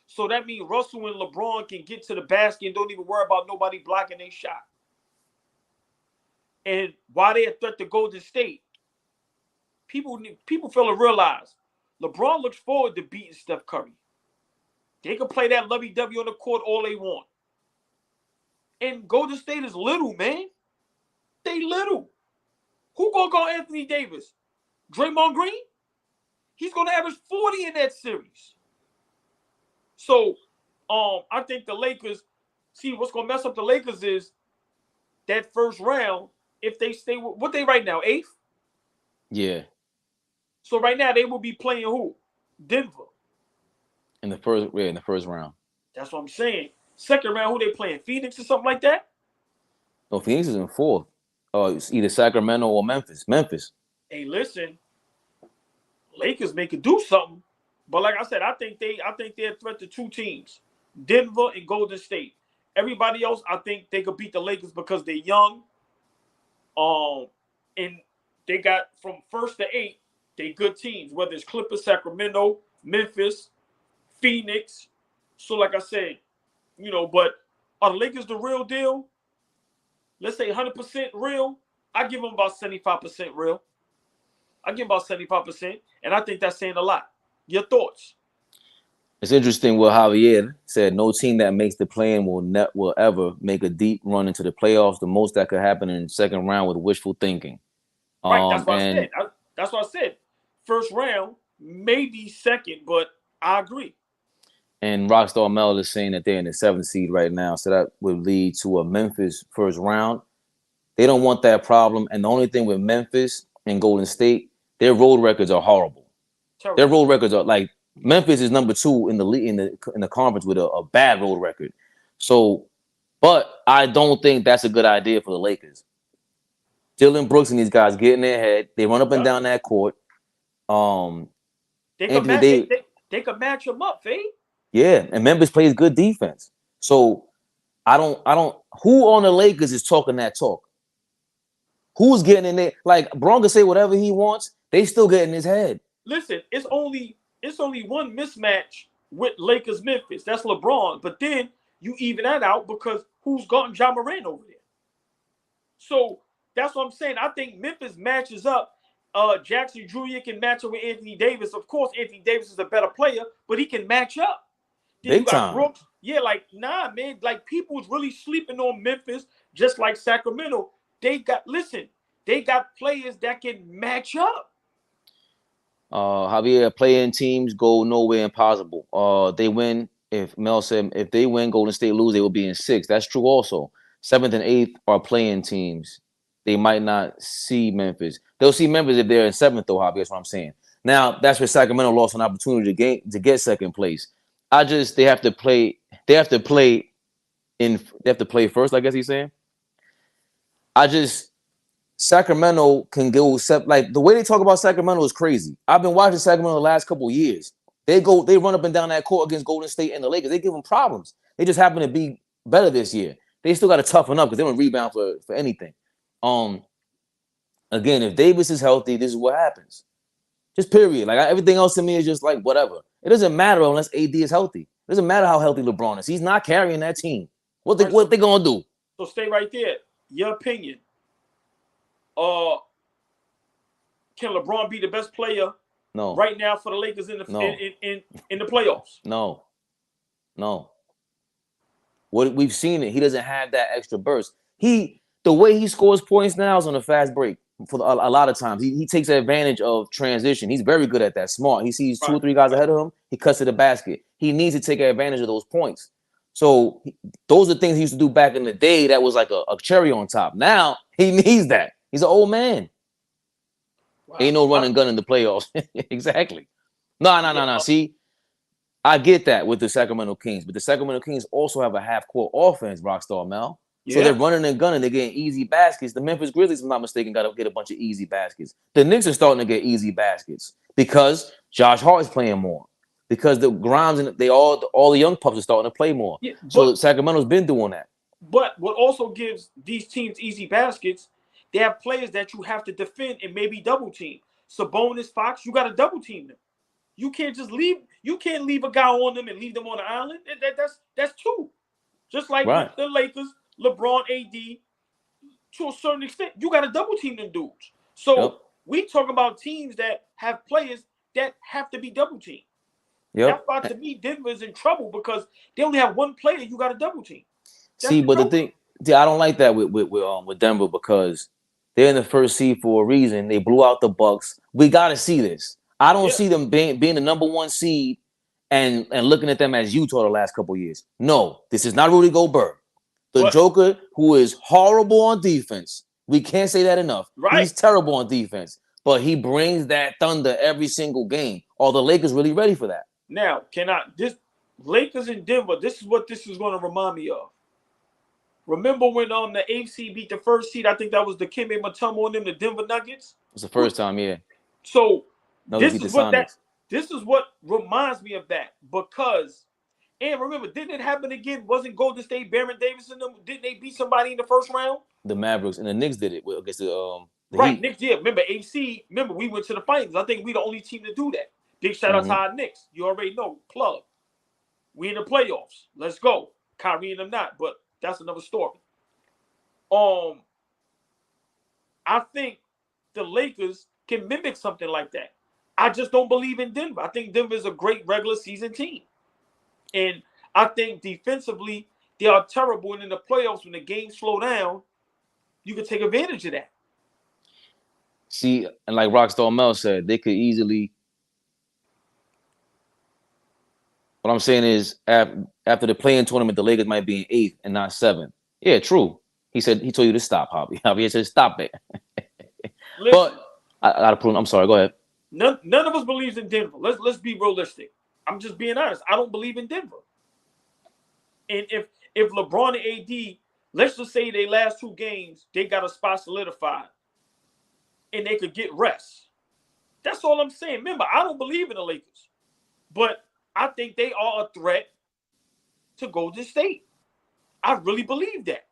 So that means Russell and LeBron can get to the basket and don't even worry about nobody blocking their shot. And why they a threat to Golden State, people fail to realize LeBron looks forward to beating Steph Curry. They can play that lovey-dovey on the court all they want. And Golden State is little, man. They little. Who gonna go Anthony Davis? Draymond Green? He's gonna average 40 in that series. So, I think the Lakers, see what's gonna mess up the Lakers is that first round. If they stay with what they right now, 8th? Yeah. So right now they will be playing who? Denver. In the first round. That's what I'm saying. Second round, who they playing? Phoenix or something like that? No, Phoenix is in 4th. It's either Sacramento or Memphis. Hey, listen, Lakers may could do something, but like I said, I think they're a threat to 2 teams, Denver and Golden State. Everybody else, I think they could beat the Lakers because they're young. And they got from 1st to 8th, they good teams, whether it's Clippers, Sacramento, Memphis, Phoenix. So like I said, but are the Lakers the real deal? Let's say 100% real. I give them about 75% real. I give them about 75%, and I think that's saying a lot. Your thoughts? It's interesting what Javier said. No team that makes the play-in will ever make a deep run into the playoffs. The most that could happen in the second round with wishful thinking. Right, that's what I said. That's what I said. First round, maybe second, but I agree. And Rockstar Mel is saying that they're in the 7th seed right now, so that would lead to a Memphis first round. They don't want that problem. And the only thing with Memphis and Golden State, their road records are horrible. Terrible. Their road records are like Memphis is number 2 in the league in the conference with a bad road record. So, but I don't think that's a good idea for the Lakers. Dylan Brooks and these guys get in their head. They run up and down that court. They could match them up, Faye. Yeah, and Memphis plays good defense. So I don't. Who on the Lakers is talking that talk? Who's getting in there? Like Braun can say whatever he wants. They still get in his head. Listen, it's only one mismatch with Lakers Memphis. That's LeBron. But then you even that out because who's gotten Ja Morant over there? So that's what I'm saying. I think Memphis matches up. Jackson Jr. can match up with Anthony Davis. Of course, Anthony Davis is a better player, but he can match up. Then Big you got time. Brooks. Yeah, like, nah, man. Like, people was really sleeping on Memphis, just like Sacramento. They got players that can match up. Javier, playing teams go nowhere impossible. They win. If Mel said if they win, Golden State lose, they will be in sixth. That's true also. Seventh and eighth are playing teams. They might not see Memphis. They'll see Memphis if they're in seventh, though, Javier. That's what I'm saying. Now, that's where Sacramento lost an opportunity to get second place. They have to play. They have to play They have to play first, I guess he's saying. Sacramento can go like the way they talk about Sacramento is crazy. I've been watching Sacramento the last couple of years. They run up and down that court against Golden State and the Lakers. They give them problems. They just happen to be better this year. They still got to toughen up because they don't rebound for anything. Again, if Davis is healthy, this is what happens. Just period. Like everything else to me is just like whatever. It doesn't matter unless AD is healthy. It doesn't matter how healthy LeBron is. He's not carrying that team. What they gonna do? So stay right there. Your opinion. Can LeBron be the best player right now for the Lakers in the playoffs? No. What we've seen it. He doesn't have that extra burst. The way he scores points now is on a fast break. For a lot of times, he takes advantage of transition. He's very good at that. Smart. He sees two or three guys ahead of him. He cuts to the basket. He needs to take advantage of those points. So those are things he used to do back in the day. That was like a cherry on top. Now he needs that. He's an old man. Wow. Ain't no running gun in the playoffs. Exactly. No. See, I get that with the Sacramento Kings, but the Sacramento Kings also have a half-court offense, Rockstar Mel. So they're running and gunning. They're getting easy baskets. The Memphis Grizzlies, if I'm not mistaken, got to get a bunch of easy baskets. The Knicks are starting to get easy baskets because Josh Hart is playing more. Because the Grimes and all the young pups are starting to play more. Yeah, so Sacramento's been doing that. But what also gives these teams easy baskets, they have players that you have to defend and maybe double team. Sabonis, Fox, you got to double team them. You can't just leave. You can't leave a guy on them and leave them on the island. That's two. Just like with the Lakers, LeBron, AD, to a certain extent, you got to double team them dudes. So we talk about teams that have players that have to be double teamed. That's why to me Denver is in trouble because they only have one player you got to double team. But the thing, I don't like that with Denver because they're in the first seed for a reason. They blew out the Bucks. We got to see this. I don't see them being the number one seed and looking at them as Utah the last couple of years. No, this is not Rudy Gobert. The Joker, who is horrible on defense. We can't say that enough. Right. He's terrible on defense, but he brings that thunder every single game. Are the Lakers really ready for that? Now, this Lakers in Denver, this is what this is going to remind me of. Remember when the AFC beat the first seed? I think that was the Dikembe Mutombo and them, the Denver Nuggets. It was the first time, yeah. So this is what reminds me of that because, and remember, didn't it happen again? Wasn't Golden State, Baron Davis and them? Didn't they beat somebody in the first round? The Mavericks and the Knicks did it against the Heat. Knicks did. Remember AFC? Remember we went to the finals. I think we the only team to do that. Big shout out to our Knicks. You already know, plug. We in the playoffs. Let's go. Kyrie and them not, but that's another story. I think the Lakers can mimic something like that. I just don't believe in Denver. I think Denver is a great regular season team. And I think defensively, they are terrible. And in the playoffs, when the games slow down, you can take advantage of that. See, and like Rockstar Mel said, they could easily. What I'm saying is, after the play-in tournament, the Lakers might be in 8th and not 7th. Yeah, true. He told you to stop, Javi. Javi said, stop it. Listen, but I gotta prove. I'm sorry. Go ahead. None of us believes in Denver. Let's be realistic. I'm just being honest. I don't believe in Denver. And if LeBron and AD, let's just say they last 2 games, they got a spot solidified, and they could get rest. That's all I'm saying. Remember, I don't believe in the Lakers, but I think they are a threat to Golden State. I really believe that.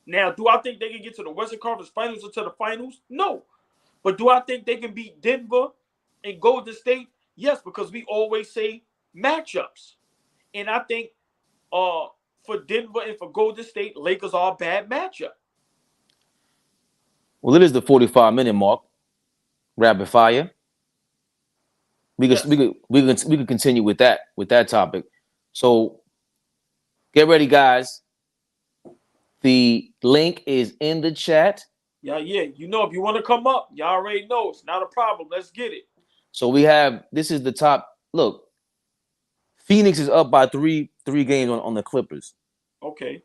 Now, do I think they can get to the Western Conference Finals or to the finals? No. But do I think they can beat Denver and Golden State? Yes, because we always say matchups. And I think for Denver and for Golden State, Lakers are a bad matchup. Well, it is the 45-minute mark. Rapid fire. We could continue with that topic. So Get ready, guys. The link is in the chat. Yeah. You know, if you want to come up, y'all already know it's not a problem. Let's get it. So we have, this is the top. Look, Phoenix is up by three games on the Clippers. Okay.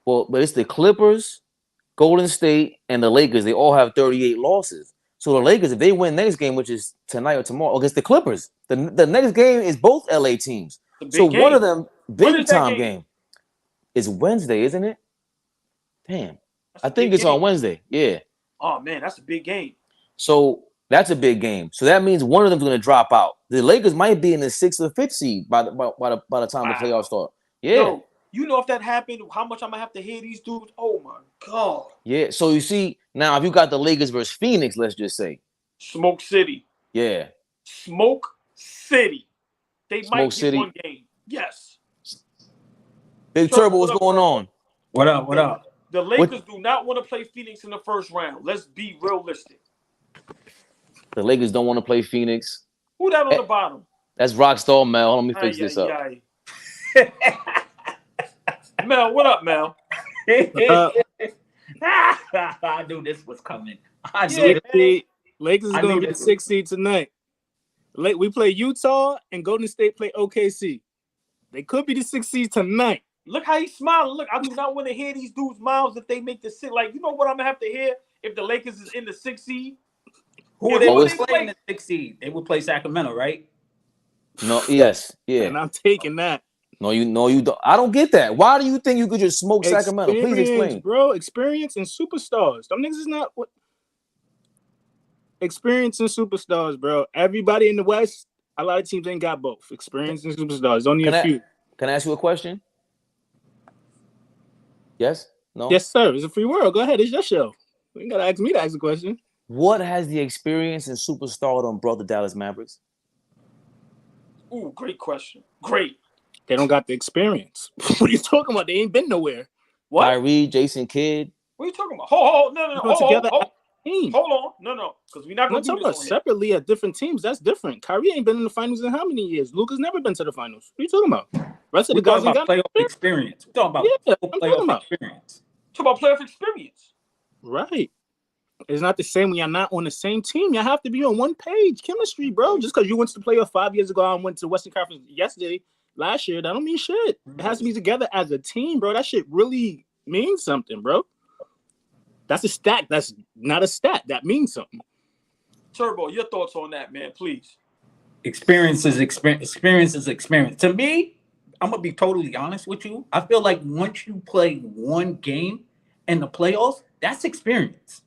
Well, but it's the Clippers, Golden State, and the Lakers. They all have 38 losses. So the Lakers, if they win next game, which is tonight or tomorrow, against the Clippers, the next game is both LA teams. So game. one of them, big time game? game, is Wednesday, isn't it? Damn. That's I think it's on Wednesday. Yeah. Oh, man, that's a big game. So that's a big game. So that means one of them's going to drop out. The Lakers might be in the 6th or 5th seed by the time the playoffs start. Yeah. Yo, you know if that happened, how much I'm going to have to hear these dudes? Oh, my God. Yeah. So you see, now if you got the Lakers versus Phoenix, let's just say. Smoke City. Yeah. Smoke City. They Smoke might City. get one game. Yes. Big Turbo, what's going on? What up? The Lakers do not want to play Phoenix in the first round. Let's be realistic. The Lakers don't want to play Phoenix. Who that on the bottom? That's Rockstar Mel. Let me fix this up. Mel, what up, Mel? I knew this was coming. Lakers is going to be the 6th seed tonight. We play Utah and Golden State play OKC. They could be the 6th seed tonight. Look how he's smiling. Look, I do not want to hear these dudes' mouths if they make the 6. Like, you know what I'm going to have to hear if the Lakers is in the 6th seed? Who would they play in the 6th seed? They would play Sacramento, right? No, yes, yeah. And I'm taking that. No, you don't. I don't get that. Why do you think you could just smoke Sacramento? Please explain. Bro, experience and superstars. Them niggas is not what experience and superstars, bro. Everybody in the West, a lot of teams ain't got both. Experience and superstars. Only a few. Can I ask you a question? Yes? No? Yes, sir. It's a free world. Go ahead. It's your show. You ain't gotta ask me to ask a question. What has the experience and superstardom brought the Dallas Mavericks? Ooh, great question. Great. They don't got the experience. What are you talking about? They ain't been nowhere. What? Kyrie, Jason Kidd. What are you talking about? Hold on. Hold on. No. Because we're not going to do this about separately at different teams. That's different. Kyrie ain't been in the finals in how many years? Luka's never been to the finals. What are you talking about? Rest of the guys ain't got playoff experience. We're talking about playoff experience. Talk about playoff experience. Right. It's not the same when you're not on the same team. You have to be on one page. Chemistry, bro. Just because you went to the playoff 5 years ago and went to the Western Conference last year, that don't mean shit. It has to be together as a team, bro. That shit really means something, bro. That's a stat. That's not a stat. That means something. Turbo, your thoughts on that, man, please. Experience is experience. To me, I'm going to be totally honest with you. I feel like once you play one game in the playoffs, that's experience.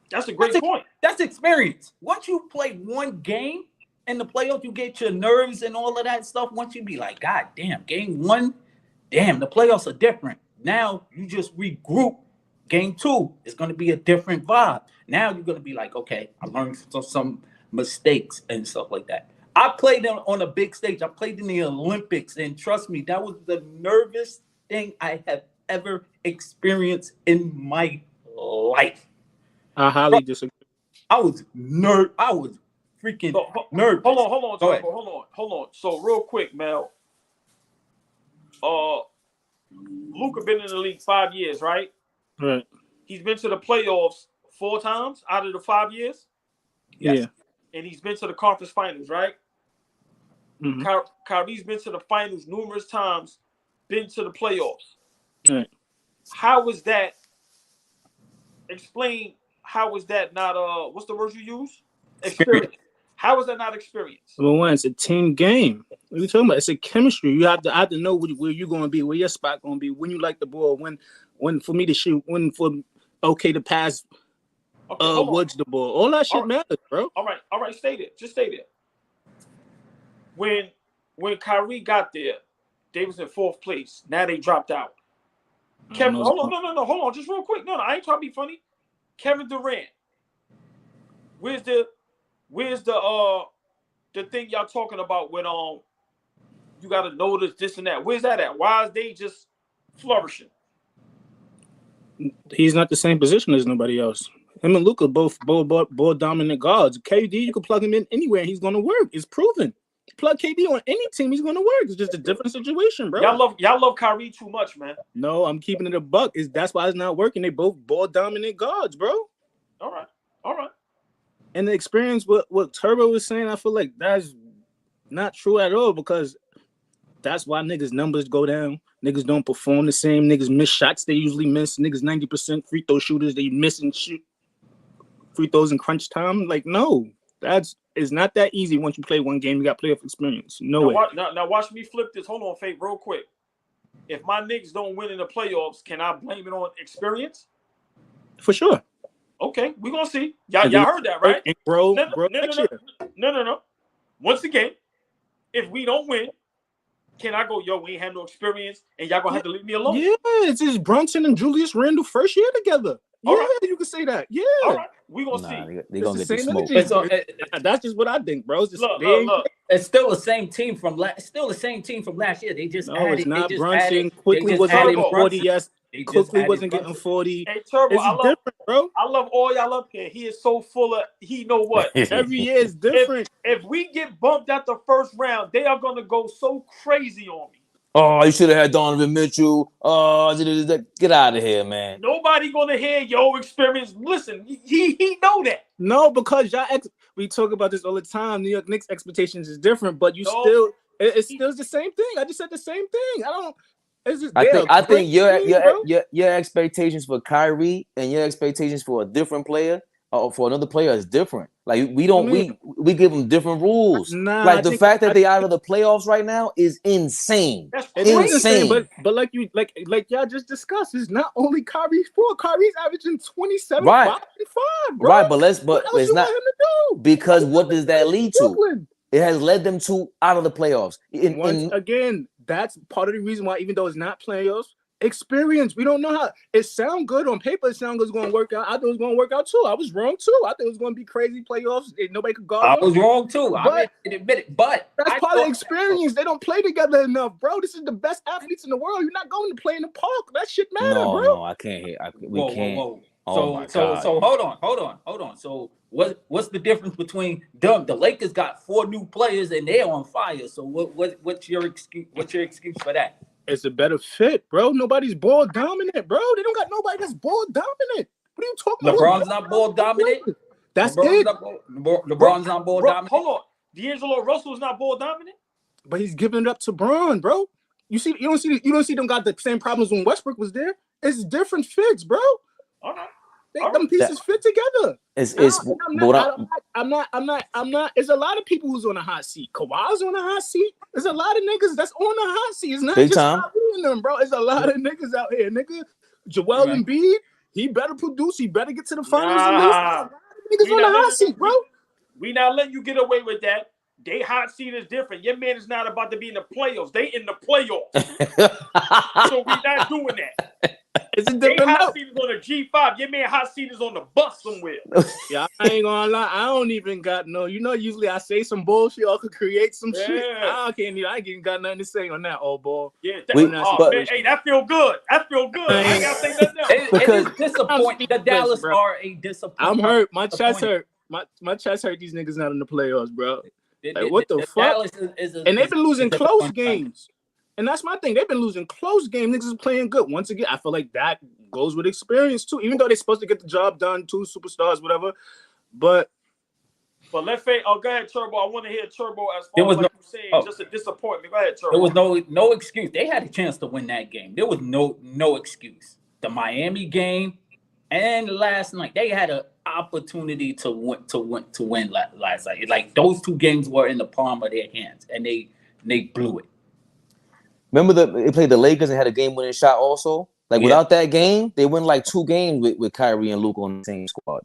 That's a great point. That's experience. Once you play one game in the playoffs, you get your nerves and all of that stuff. Once you be like, God damn, game one, damn, the playoffs are different. Now you just regroup. Game two is going to be a different vibe. Now you're going to be like, okay, I learned some mistakes and stuff like that. I played on a big stage. I played in the Olympics, and trust me, that was the nervous thing I have ever experienced in my life. I highly disagree. I was freaking nervous. Hold on. So real quick, Mel. Luka been in the league 5 years, right? Right. He's been to the playoffs 4 times out of the 5 years. Yes. Yeah. And he's been to the conference finals, right? Mm-hmm. Kyrie's been to the finals numerous times, been to the playoffs. Right. How was that? Explain. How was that not what's the word you use? Experience. How was that not experience? Well, it's a team game. What are you talking about? It's a chemistry. You have to know where you're going to be, where your spot going to be, when you like the ball, when for me to shoot, when for to pass Woods the ball. All that shit matters, bro. All right. Stay there. Just stay there. When Kyrie got there, they was in 4th place. Now they dropped out. Kevin, hold on. No. Hold on. Just real quick. No, I ain't trying to be funny. Kevin Durant. Where's the thing y'all talking about when you gotta notice this and that? Where's that at? Why is they just flourishing? He's not the same position as nobody else. Him and Luka both ball dominant guards. KD, you can plug him in anywhere and he's gonna work. It's proven. plug KD on any team, he's gonna work. It's just a different situation, bro. Y'all love Kyrie too much, man. No, I'm keeping it a buck. That's why it's not working. They both ball dominant guards, bro. All right. And the experience, what Turbo was saying, I feel like that's not true at all, because that's why niggas' numbers go down. Niggas don't perform the same. Niggas miss shots they usually miss. Niggas 90% free throw shooters, they miss and shoot free throws in crunch time. Like, no, it's not that easy. Once you play one game, you got playoff experience. No way. Now watch me flip this. Hold on, Faith, real quick. If my Knicks don't win in the playoffs, can I blame it on experience? For sure. Okay, we're gonna see. Y'all heard that, right? No. Once again, if we don't win, can I go, yo, we ain't had no experience and y'all gonna have to leave me alone? Yeah, it's just Brunson and Julius Randle first year together. All Yeah, right. you can say that. Yeah. All right, we gonna see. They gonna get the the same smoke. energy. That's just what I think, bro. It's just, Look. It's still the same team from last year. They just added. It's not they just Brunson. added, Quickly they just wasn't added getting 40. Brunson. Yes, They just Quickly added wasn't Brunson. getting 40. Hey, Turbo, It's different, bro. I love all y'all up here. He is so full of, he know what. Every year is different. If we get bumped at the first round, they are gonna go so crazy on me. Oh, you should have had Donovan Mitchell. Get out of here, man. Nobody gonna hear your experience. Listen, he know that. No, because we talk about this all the time. New York Knicks expectations is different, but it's still the same thing. I just said the same thing. I think your expectations for Kyrie and your expectations for a different player or for another player is different. Like we give them different rules. Like the fact that they out of the playoffs right now is insane. That's insane. But like y'all just discussed, it's not only Kyrie's fault. Kyrie's averaging 27, right. 5, 5, bro. Right, but it's not want him to do? because what does that lead to? It has led them to out of the playoffs. Again, that's part of the reason why, even though it's not playoffs, experience. We don't know how it sound good on paper. It sounds good. It's going to work out. I thought it was going to work out too. I was wrong too. I thought it was going to be crazy playoffs. Nobody could guard. I was wrong too. I admit it. But that's part of the experience. They don't play together enough, bro. This is the best athletes in the world. You're not going to play in the park. That shit matter, bro. No, I can't hear. We can't. Whoa. So hold on. So what's the difference between them? The Lakers got 4 new players and they're on fire. So what's your excuse? What's your excuse for that? It's a better fit, bro. Nobody's ball dominant, bro. They don't got nobody that's ball dominant. What are you talking about? LeBron's not ball dominant. That's LeBron's not ball dominant. Hold on. D'Angelo Russell's not ball dominant, but he's giving it up to Bron, bro. You don't see them got the same problems when Westbrook was there. It's different fits, bro. All right. Them pieces fit together. I'm not. There's a lot of people who's on a hot seat. Kawhi's on a hot seat. There's a lot of niggas that's on a hot seat. It's not big just time. them, bro. There's a lot of niggas out here, nigga. Joel Embiid, he better produce. He better get to the finals. Niggas on the hot seat, bro. We not letting you get away with that. They hot seat is different. Your man is not about to be in the playoffs. They in the playoffs. So we not doing that. It's a different hot seat is on a G5. Your man hot seat is on the bus somewhere. Yeah, I ain't gonna lie. I don't even got no. Usually I say some bullshit. I could create some shit. I ain't even got nothing to say on that, old boy. Yeah, that feel good. I ain't gotta say nothing else. It is disappointing. The Dallas are a disappointment. I'm hurt. My chest hurt. My chest hurt. These niggas not in the playoffs, bro. Like, what the fuck? And they've been losing close games. And that's my thing. They've been losing close games. Niggas is playing good. Once again, I feel like that goes with experience too. Even though they're supposed to get the job done, 2 superstars, whatever. But let's say, go ahead, Turbo. I want to hear Turbo as far as like you saying, just a disappointment. Go ahead, Turbo. There was no excuse. They had a chance to win that game. There was no excuse. The Miami game and last night, they had an opportunity to win last night. Like those 2 games were in the palm of their hands, and they blew it. Remember they played the Lakers and had a game-winning shot also? Like, without that game, they win like 2 games with Kyrie and Luka on the same squad.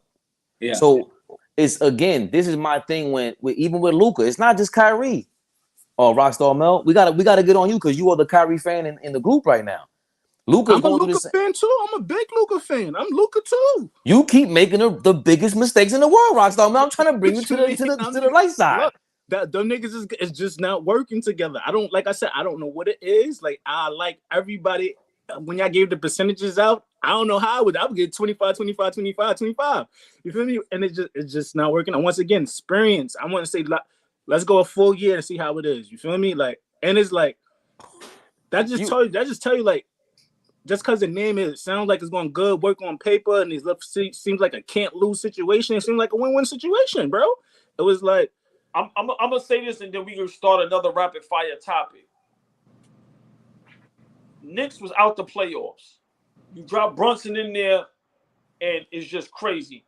Yeah. So, it's, again, this is my thing even with Luka. It's not just Kyrie. Oh, Rockstar Mel, we gotta get on you because you are the Kyrie fan in the group right now. Luka's I'm a Luka fan too. I'm a big Luka fan. I'm Luka too. You keep making the biggest mistakes in the world, Rockstar Mel. I'm trying to bring you to the right side. Look, them niggas is just not working together. I don't know what it is. Like, I like everybody. When y'all gave the percentages out, I don't know how I would get 25, 25, 25, 25. You feel me? And it's just not working. And once again, experience. I want to say Let's go a full year and see how it is. You feel me? Like, and it's like that just tell you like just because the name sounds like it's going good, work on paper, and seems like a can't lose situation. It seems like a win-win situation, bro. It was like I'm gonna say this, and then we can start another rapid fire topic. Knicks was out the playoffs. You drop Brunson in there, and it's just crazy.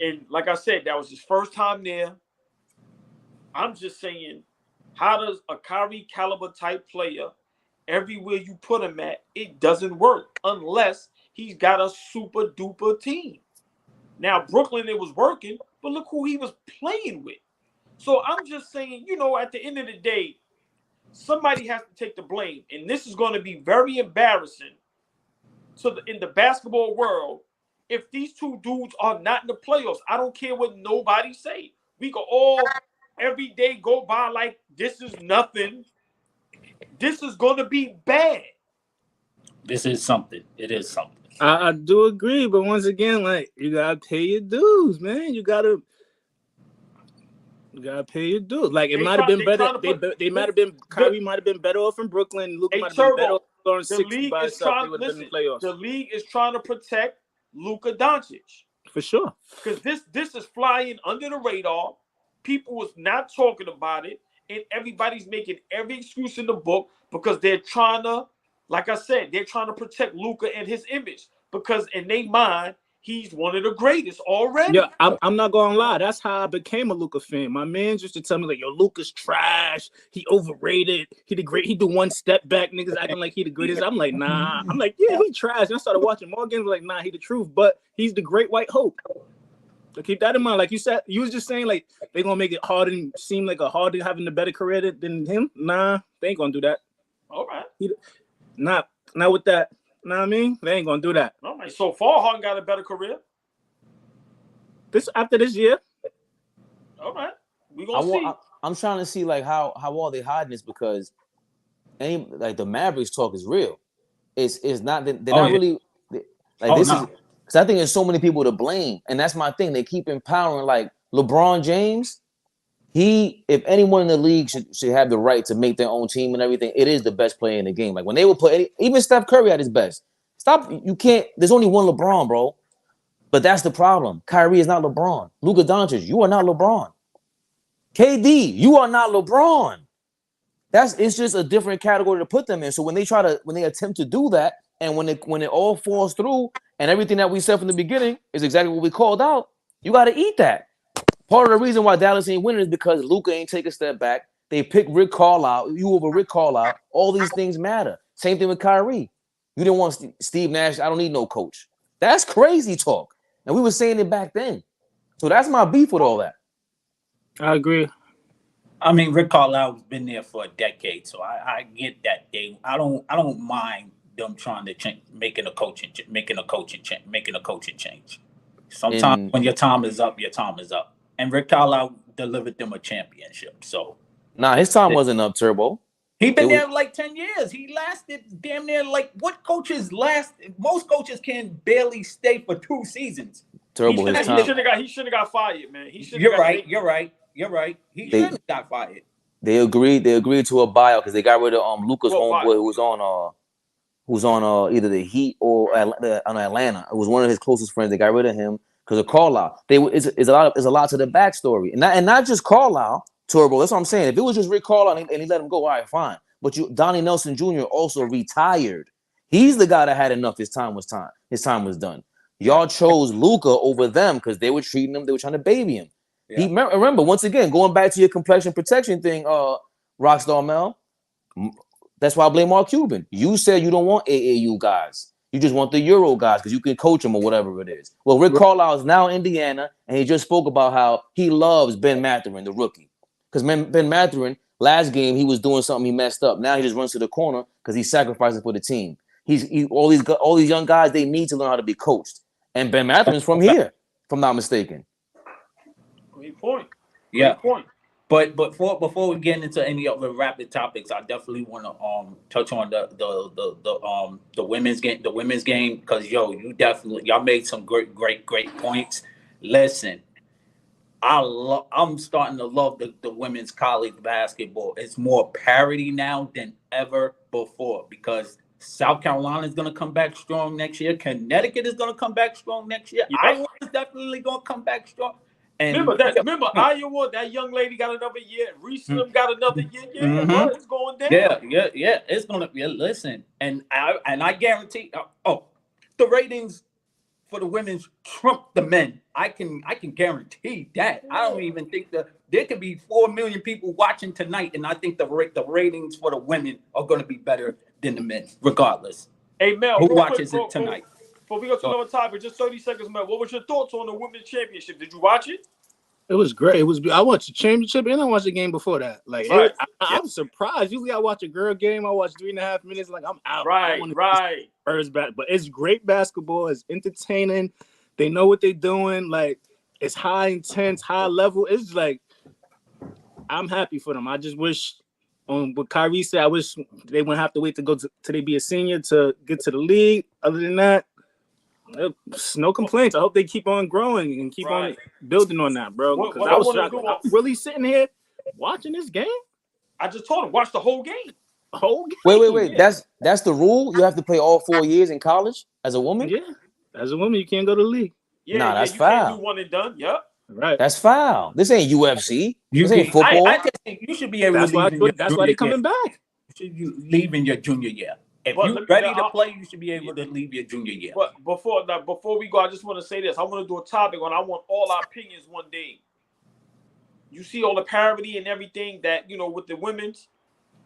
And like I said, that was his first time there. I'm just saying, how does a Kyrie caliber type player, everywhere you put him at, it doesn't work unless he's got a super duper team. Now, Brooklyn, it was working, but look who he was playing with. So I'm just saying, at the end of the day, somebody has to take the blame. And this is going to be very embarrassing in the basketball world if these two dudes are not in the playoffs. I don't care what nobody say. We can all every day go by like this is nothing. This is going to be bad. This is something. It is something. I do agree, but once again, like you gotta pay your dues, man. You gotta pay your dues. Like it might have been better. They might have been. Kyrie might have been better off in Brooklyn. Luka might have been better off on 60 by himself. They would have been in the playoffs. The league is trying to protect Luka Doncic for sure. Because this is flying under the radar. People was not talking about it, and everybody's making every excuse in the book because they're trying to, like I said, they're trying to protect Luka and his image because in their mind, he's one of the greatest already. Yeah, I'm not gonna lie. That's how I became a Luka fan. My man used to tell me like, "Yo, Luka's trash. He overrated. He the great. He do one step back. Niggas acting like he the greatest." I'm like, nah. I'm like, yeah, he trash. And I started watching more games. Like, nah, he the truth. But he's the great white hope. So keep that in mind. Like you said, you was just saying like they gonna make it hard and seem like a Harden having a better career than him. Nah, they ain't gonna do that. All right. Not with that. Know what I mean? They ain't gonna do that. All right. So far, Harden got a better career. After this year. All right. We gonna see. I'm trying to see like how are they hiding this because like the Mavericks talk is real. It's not that they're not really like this is because I think there's so many people to blame, and that's my thing. They keep empowering like LeBron James. If anyone in the league should have the right to make their own team and everything, it is the best player in the game. Like when they would put even Steph Curry at his best. You can't. There's only one LeBron, bro. But that's the problem. Kyrie is not LeBron. Luka Doncic, you are not LeBron. KD, you are not LeBron. It's just a different category to put them in. So when they attempt to do that, and when it all falls through, and everything that we said from the beginning is exactly what we called out, you got to eat that. Part of the reason why Dallas ain't winning is because Luka ain't take a step back. They picked Rick Carlisle. You over Rick Carlisle. All these things matter. Same thing with Kyrie. You didn't want Steve Nash. I don't need no coach. That's crazy talk. And we were saying it back then. So that's my beef with all that. I agree. I mean, Rick Carlisle's been there for a decade, so I get that. I don't mind them trying to change, making a coaching change. Sometimes when your time is up, your time is up. And Rick Carlisle delivered them a championship. So his time wasn't up, Turbo. He been there like 10 years. He lasted damn near like what coaches last? Most coaches can barely stay for 2 seasons. Turbo, he should have got fired, man. You're right. He shouldn't have got fired. They agreed to a buyout because they got rid of Luka's homeboy who was on either the Heat or on Atlanta. It was one of his closest friends. They got rid of him because of Carlisle. It's a lot to the backstory, and not just Carlisle. Turbo, that's what I'm saying. If it was just Rick Carlisle and he let him go, all right, fine. But Donnie Nelson Jr. also retired. He's the guy that had enough. His time was done. Y'all chose Luka over them because they were treating him. They were trying to baby him. Yeah. Remember, once again, going back to your complexion protection thing, Rockstar Mel. That's why I blame Mark Cuban. You said you don't want AAU guys. You just want the Euro guys because you can coach them or whatever it is. Well, Rick Carlisle is now in Indiana, and he just spoke about how he loves Ben Mathurin, the rookie. Because Ben Mathurin, last game, he was doing something he messed up. Now he just runs to the corner because he's sacrificing for the team. All these young guys, they need to learn how to be coached. And Ben Mathurin's from here, if I'm not mistaken. Great point. Yeah. But before we get into any other rapid topics, I definitely want to touch on the women's game. The women's game, because y'all made some great points. Listen, I'm starting to love the women's college basketball. It's more parity now than ever before because South Carolina is going to come back strong next year. Connecticut is going to come back strong next year. Yep. Iowa is definitely going to come back strong. And Remember Iowa, that young lady got another year. Reese got another year. Yeah, bro, it's going down. Yeah. It's gonna be. Listen, and I guarantee. The ratings for the women's trump the men. I can guarantee that. I don't even think there could be 4 million people watching tonight, and I think the ratings for the women are going to be better than the men, regardless. Hey Mel, who watches it tonight? Before we go to another topic, just 30 seconds, Mel. What was your thoughts on the women's championship? Did you watch it? It was great. I watched the championship and I watched the game before that. Like, right. I was surprised. Usually I watch a girl game. I watch 3.5 minutes. Like, I'm out. Right. First back, but it's great basketball. It's entertaining. They know what they're doing. Like, it's high intense, high level. It's like, I'm happy for them. I just wish, what Kyrie said, I wish they wouldn't have to wait to go till they be a senior to get to the league. Other than that, no complaints. I hope they keep on growing and keep on building on that, bro. Because I was really sitting here watching this game. I just told him, watch the whole game. Wait. Yeah. That's the rule? You have to play all 4 years in college as a woman? Yeah. As a woman, you can't go to the league. Yeah, that's you foul. Can't do one and done. Yep. Right. That's foul. This ain't UFC. This ain't football. I just think you should be able to leave. That's why they're coming back. You should leave in your junior year. If you're ready to play, you should be able to leave your junior year. But before we go, I just want to say this. I want to do a topic on. I want all our opinions one day. You see all the parity and everything that, with the women's.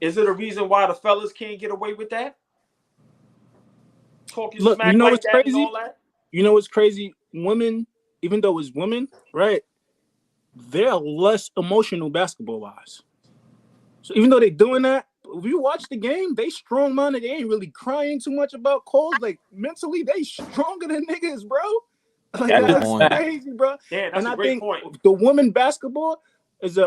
Is it a reason why the fellas can't get away with that? Talking smack like that and all that? You know what's crazy? Women, even though it's women, right? They're less emotional basketball-wise. So even though they're doing that, if you watch the game, they strong-minded. They ain't really crying too much about calls. Like, mentally, they stronger than niggas, bro. Like, that's crazy, bro. Damn, that's a great point. The women basketball is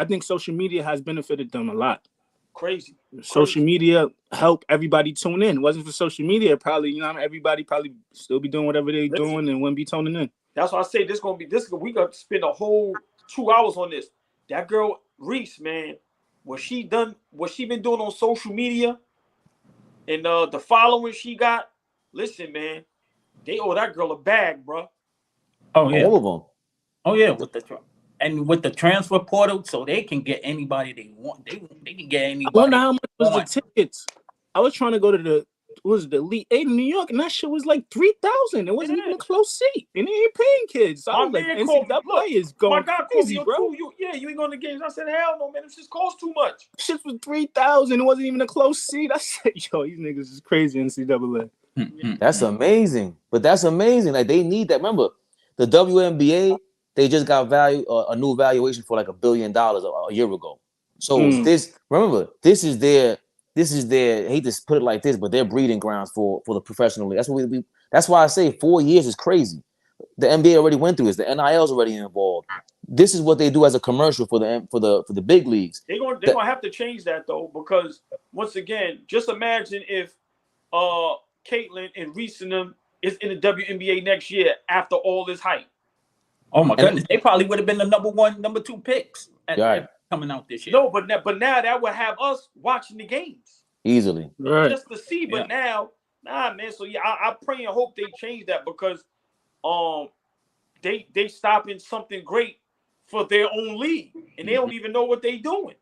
I think social media has benefited them a lot. Crazy. Social media help everybody tune in. It wasn't for social media, probably, everybody probably still be doing whatever they're doing and wouldn't be tuning in. That's why I say we got to spend a whole 2 hours on this. That girl, Reese, man, what she been doing on social media and the following she got, listen, man, they owe that girl a bag, bro. Oh, yeah. All of them. Oh, yeah, with the transfer portal, so they can get anybody they want. They can get anybody. I wonder how much was the tickets. I was trying to go to the Elite 8 in New York, and that shit was like $3,000. It wasn't even a close seat, and they ain't paying kids. So I was like, NCAA is going crazy, bro. You ain't going to games. I said, hell no, man. This just costs too much. Shit was $3,000. It wasn't even a close seat. I said, yo, these niggas is crazy, NCAA. That's amazing. But that's amazing. Like, they need that. Remember, the WNBA, they just got a new valuation for like $1 billion a year ago. So this is their I hate to put it like this, but they're breeding grounds for the professional league. That's why I say 4 years is crazy. The NBA already went through this. The NIL's already involved. This is what they do as a commercial for the big leagues. They're gonna have to change that though, because once again, just imagine if Caitlin and Reese and them is in the WNBA next year after all this hype. Oh my goodness, they probably would have been the number 1, number 2 picks coming out this year. No, but now that would have us watching the games easily, right? Just to see. But now, man. So yeah, I pray and hope they change that because, they stopping something great for their own league, and they don't even know what they doing.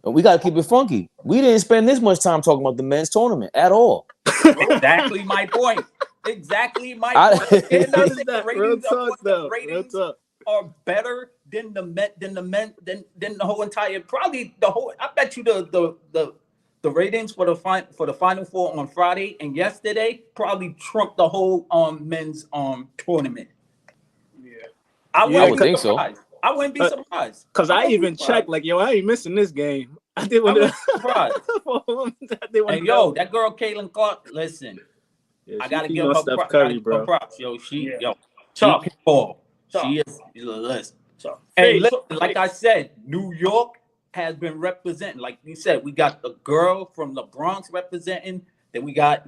We got to keep it funky. We didn't spend this much time talking about the men's tournament at all. Exactly my point. Exactly my point. The ratings are better than the whole entire. Probably the whole. I bet you the ratings for the Final Four on Friday and yesterday probably trumped the whole men's tournament. Yeah, I would think so. I wouldn't be surprised. Because I even checked, like, yo, I ain't missing this game. I didn't want to. Surprised. And yo, that girl Caitlin Clark, listen, I gotta give her Curry, bro. Props. Yo, tough ball. She is listen. And listen, like I said, New York has been representing. Like you said, we got the girl from the Bronx representing. Then we got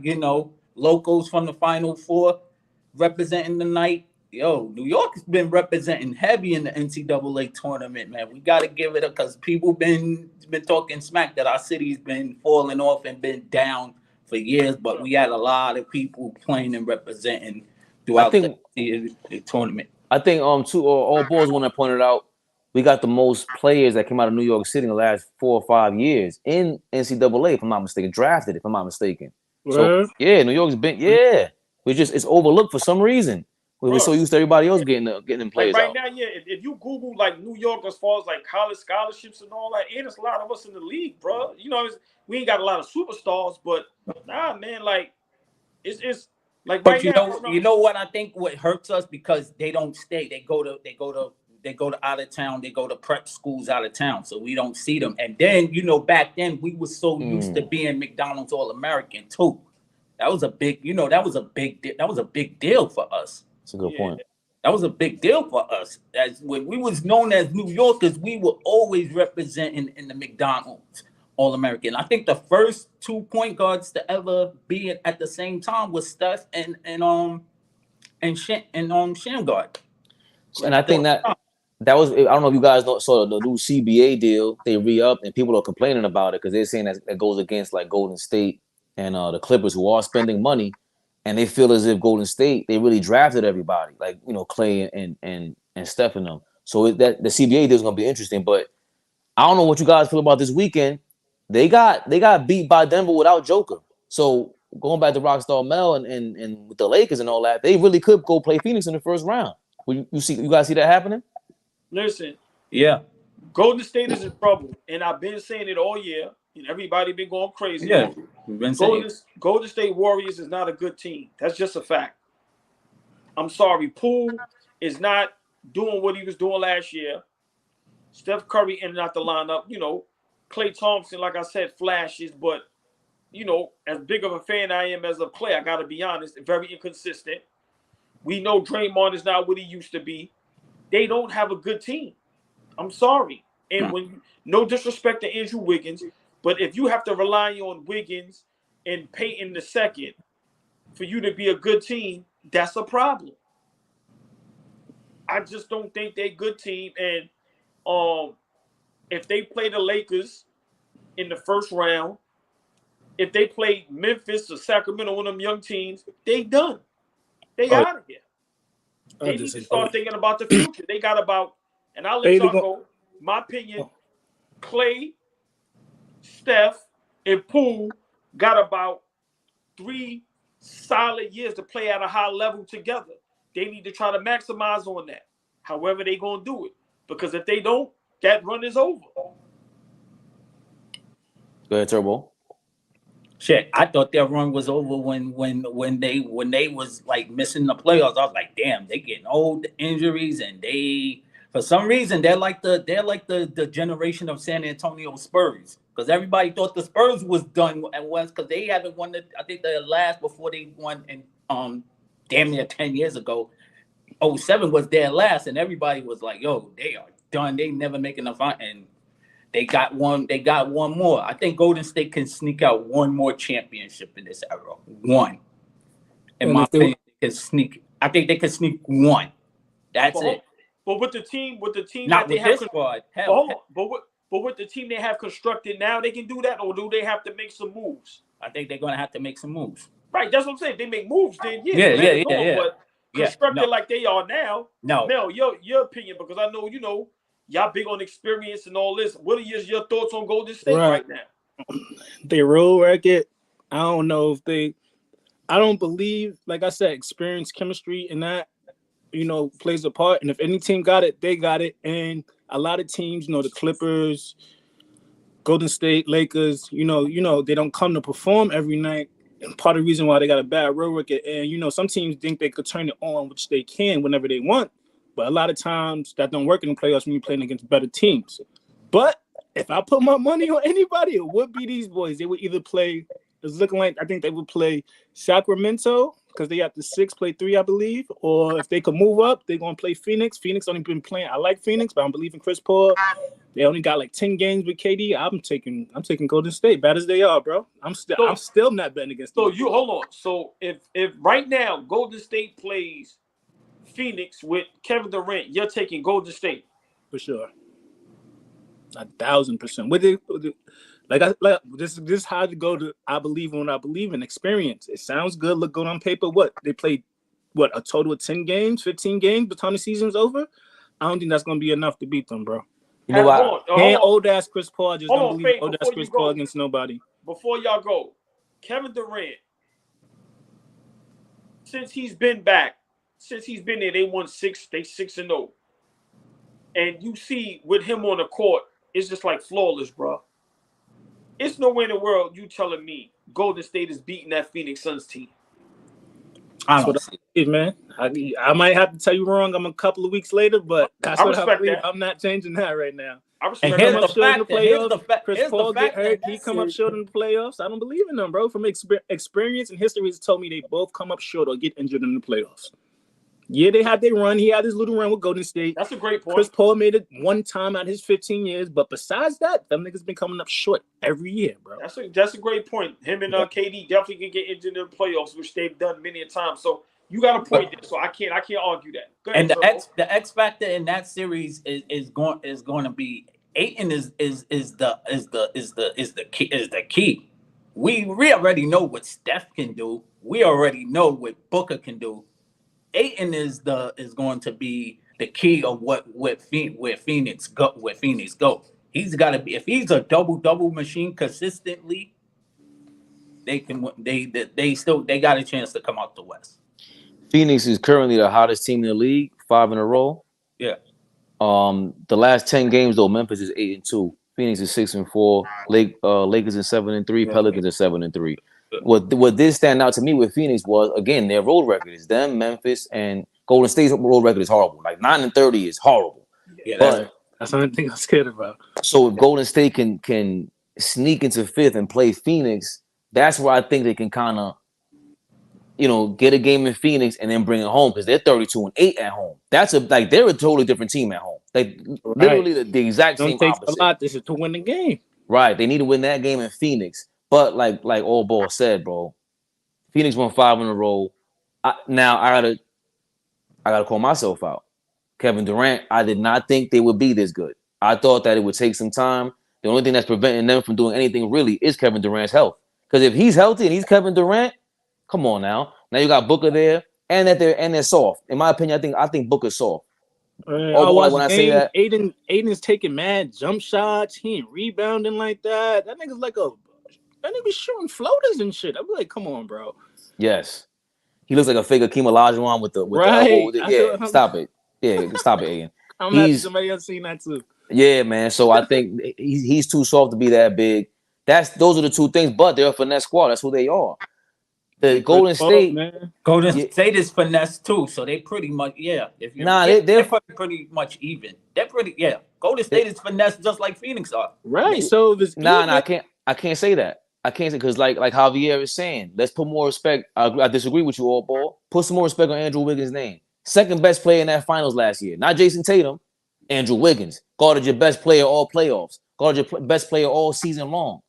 locals from the Final Four representing the night. New York has been representing heavy in the NCAA tournament, man. We got to give it up because people been talking smack that our city's been falling off and been down for years, but we had a lot of people playing and representing throughout the tournament. I think all balls when I pointed out, we got the most players that came out of New York City in the last 4 or 5 years in NCAA, if I'm not mistaken, drafted, if I'm not mistaken. So yeah, New York's been it's overlooked for some reason. We're so used to everybody else getting them players like right out. now, yeah. If you Google like New York as far as like college scholarships and all that, and there's a lot of us in the league, bro. You know, we ain't got a lot of superstars, but nah, man, like it's like but right now. You know what I think what hurts us because they don't stay. They go to out of town. They go to prep schools out of town, so we don't see them. And then back then we were so used to being McDonald's All-American too. That was a big deal for us. That's a good point. That was a big deal for us. As when we was known as New Yorkers, we were always representing in the McDonald's All-American. I think the first 2 point guards to ever be at the same time was Steph and Shamgard. And I think that was, I don't know if you guys saw the new CBA deal. They re-upped and people are complaining about it because they're saying that goes against like Golden State and the Clippers, who are spending money, and they feel as if Golden State, they really drafted everybody, like Clay and Steph and them. So that the CBA deal is gonna be interesting. But I don't know what you guys feel about this weekend. They got beat by Denver without Joker. So going back to Rockstar Mel and with the Lakers and all that, they really could go play Phoenix in the first round. You guys see that happening? Listen, yeah, Golden State is in trouble, and I've been saying it all year, and everybody been going crazy. Yeah, we've been saying Golden State Warriors is not a good team. That's just a fact. I'm sorry, Poole is not doing what he was doing last year. Steph Curry in and out the lineup. Klay Thompson, like I said, flashes, but as big of a fan I am as of Klay, I got to be honest, very inconsistent. We know Draymond is not what he used to be. They don't have a good team. I'm sorry. And no disrespect to Andrew Wiggins, but if you have to rely on Wiggins and Peyton II for you to be a good team, that's a problem. I just don't think they're a good team. And if they play the Lakers in the first round, if they play Memphis or Sacramento, one of them young teams, they done. They out of here. They need to start thinking about the future. They got about, and I'll let y'all go. My opinion, Klay, Steph, and Poole got about 3 solid years to play at a high level together. They need to try to maximize on that. However they going to do it. Because if they don't, that run is over. Go ahead, Turbo. Shit, I thought their run was over when they was like missing the playoffs. I was like, damn, they getting old, injuries, and they for some reason they're like the generation of San Antonio Spurs, because everybody thought the Spurs was done and was because they haven't won I think the last before they won in damn near 10 years ago. 07 was their last, and everybody was like, yo, they are done. They never making the final, and they got one more. I think Golden State can sneak out one more championship in this era. One. In my opinion, they can sneak. I think they can sneak one. That's it. But with the team not that they with have, this squad. Hell, but with the team they have constructed now, they can do that, or do they have to make some moves? I think they're gonna have to make some moves. Right, that's what I'm saying. If they make moves, then yeah. But constructed like they are now, no. Mel, your opinion, because I know y'all big on experience and all this. What are your thoughts on Golden State right now? Their road record, I don't know if I don't believe, like I said, experience, chemistry, and that, plays a part. And if any team got it, they got it. And a lot of teams, the Clippers, Golden State, Lakers, they don't come to perform every night. And part of the reason why they got a bad road record. And, some teams think they could turn it on, which they can whenever they want. But a lot of times that don't work in the playoffs when you're playing against better teams. But if I put my money on anybody, it would be these boys. They would either play, it's looking like, I think they would play Sacramento because they got the 6, play 3, I believe. Or if they could move up, they're going to play Phoenix. Phoenix only been playing. I like Phoenix, but I don't believe in Chris Paul. They only got like 10 games with KD. I'm taking Golden State, bad as they are, bro. I'm still not betting against them. So you hold on. So if right now Golden State plays Phoenix with Kevin Durant, you're taking Golden State. For sure. 1,000%. This is how to go to I believe when I believe in experience. It sounds good, look good on paper. What they played, a total of 10 games, 15 games by the time the season's over. I don't think that's gonna be enough to beat them, bro. You know what? And old ass Chris Paul just don't believe Faith, old ass Chris Paul against nobody. Before y'all go, Kevin Durant, since he's been back, since he's been there, they won 6. They 6-0, and you see with him on the court, it's just like flawless, bro. It's no way in the world you telling me Golden State is beating that Phoenix Suns team. That's what I believe, man. I might have to tell you wrong. I'm a couple of weeks later, but that's what I believe. I'm not changing that right now. I respect and here's that. the fact. Chris Paul get hurt. He come up short in the playoffs. I don't believe in them, bro. From experience and history has told me they both come up short or get injured in the playoffs. Yeah, they had their run. He had his little run with Golden State. That's a great point. Chris Paul made it one time out of his 15 years, but besides that, them niggas been coming up short every year, bro. That's a great point. Him and KD definitely can get injured in the playoffs, which they've done many a time. So you got a point there. So I can't argue that. Go ahead, and the X factor in that series is going to be Ayton is the key. We already know what Steph can do. We already know what Booker can do. Ayton is going to be the key of where Phoenix go. He's got to be, if he's a double machine consistently, they got a chance to come out the West. Phoenix is currently the hottest team in the league, 5 in a row. Yeah. The last 10 games though, Memphis is 8-2. Phoenix is 6-4. Lakers is 7-3. Pelicans are 7-3. What did stand out to me with Phoenix was, again, their road record is them, Memphis, and Golden State's road record is horrible. Like 9-30 is horrible. Yeah, that's the only thing I'm scared about. So if Golden State can sneak into 5th and play Phoenix, that's where I think they can kind of, get a game in Phoenix and then bring it home, because they're 32-8 at home. They're a totally different team at home. Literally the exact same opposite. Don't take a lot. This is to win the game. Right. They need to win that game in Phoenix. But like AllBall said, bro, Phoenix won 5 in a row. I gotta call myself out. Kevin Durant, I did not think they would be this good. I thought that it would take some time. The only thing that's preventing them from doing anything really is Kevin Durant's health. Because if he's healthy and he's Kevin Durant, come on now. Now you got Booker there, and they're soft. In my opinion, I think Booker's soft. When I say that, Aiden's taking mad jump shots. He ain't rebounding like that. That nigga's like that nigga be shooting floaters and shit. I'd be like, come on, bro. Yes. He looks like a fake Akeem Olajuwon with the whole, stop it. Yeah, stop it, Aiden. I'm happy somebody else seen that too. Yeah, man. So I think he's too soft to be that big. Those are the two things, but they're a finesse squad. That's who they are. The Golden State is finesse too, so they pretty much they're pretty much even. They're pretty Golden State is finesse just like Phoenix are. Right. So I can't say that. I can't say, because like Javier is saying, let's put more respect. I disagree with you, AllBall. Put some more respect on Andrew Wiggins' name. Second best player in that finals last year. Not Jason Tatum. Andrew Wiggins. Guarded your best player all playoffs. Guarded your best player all season long.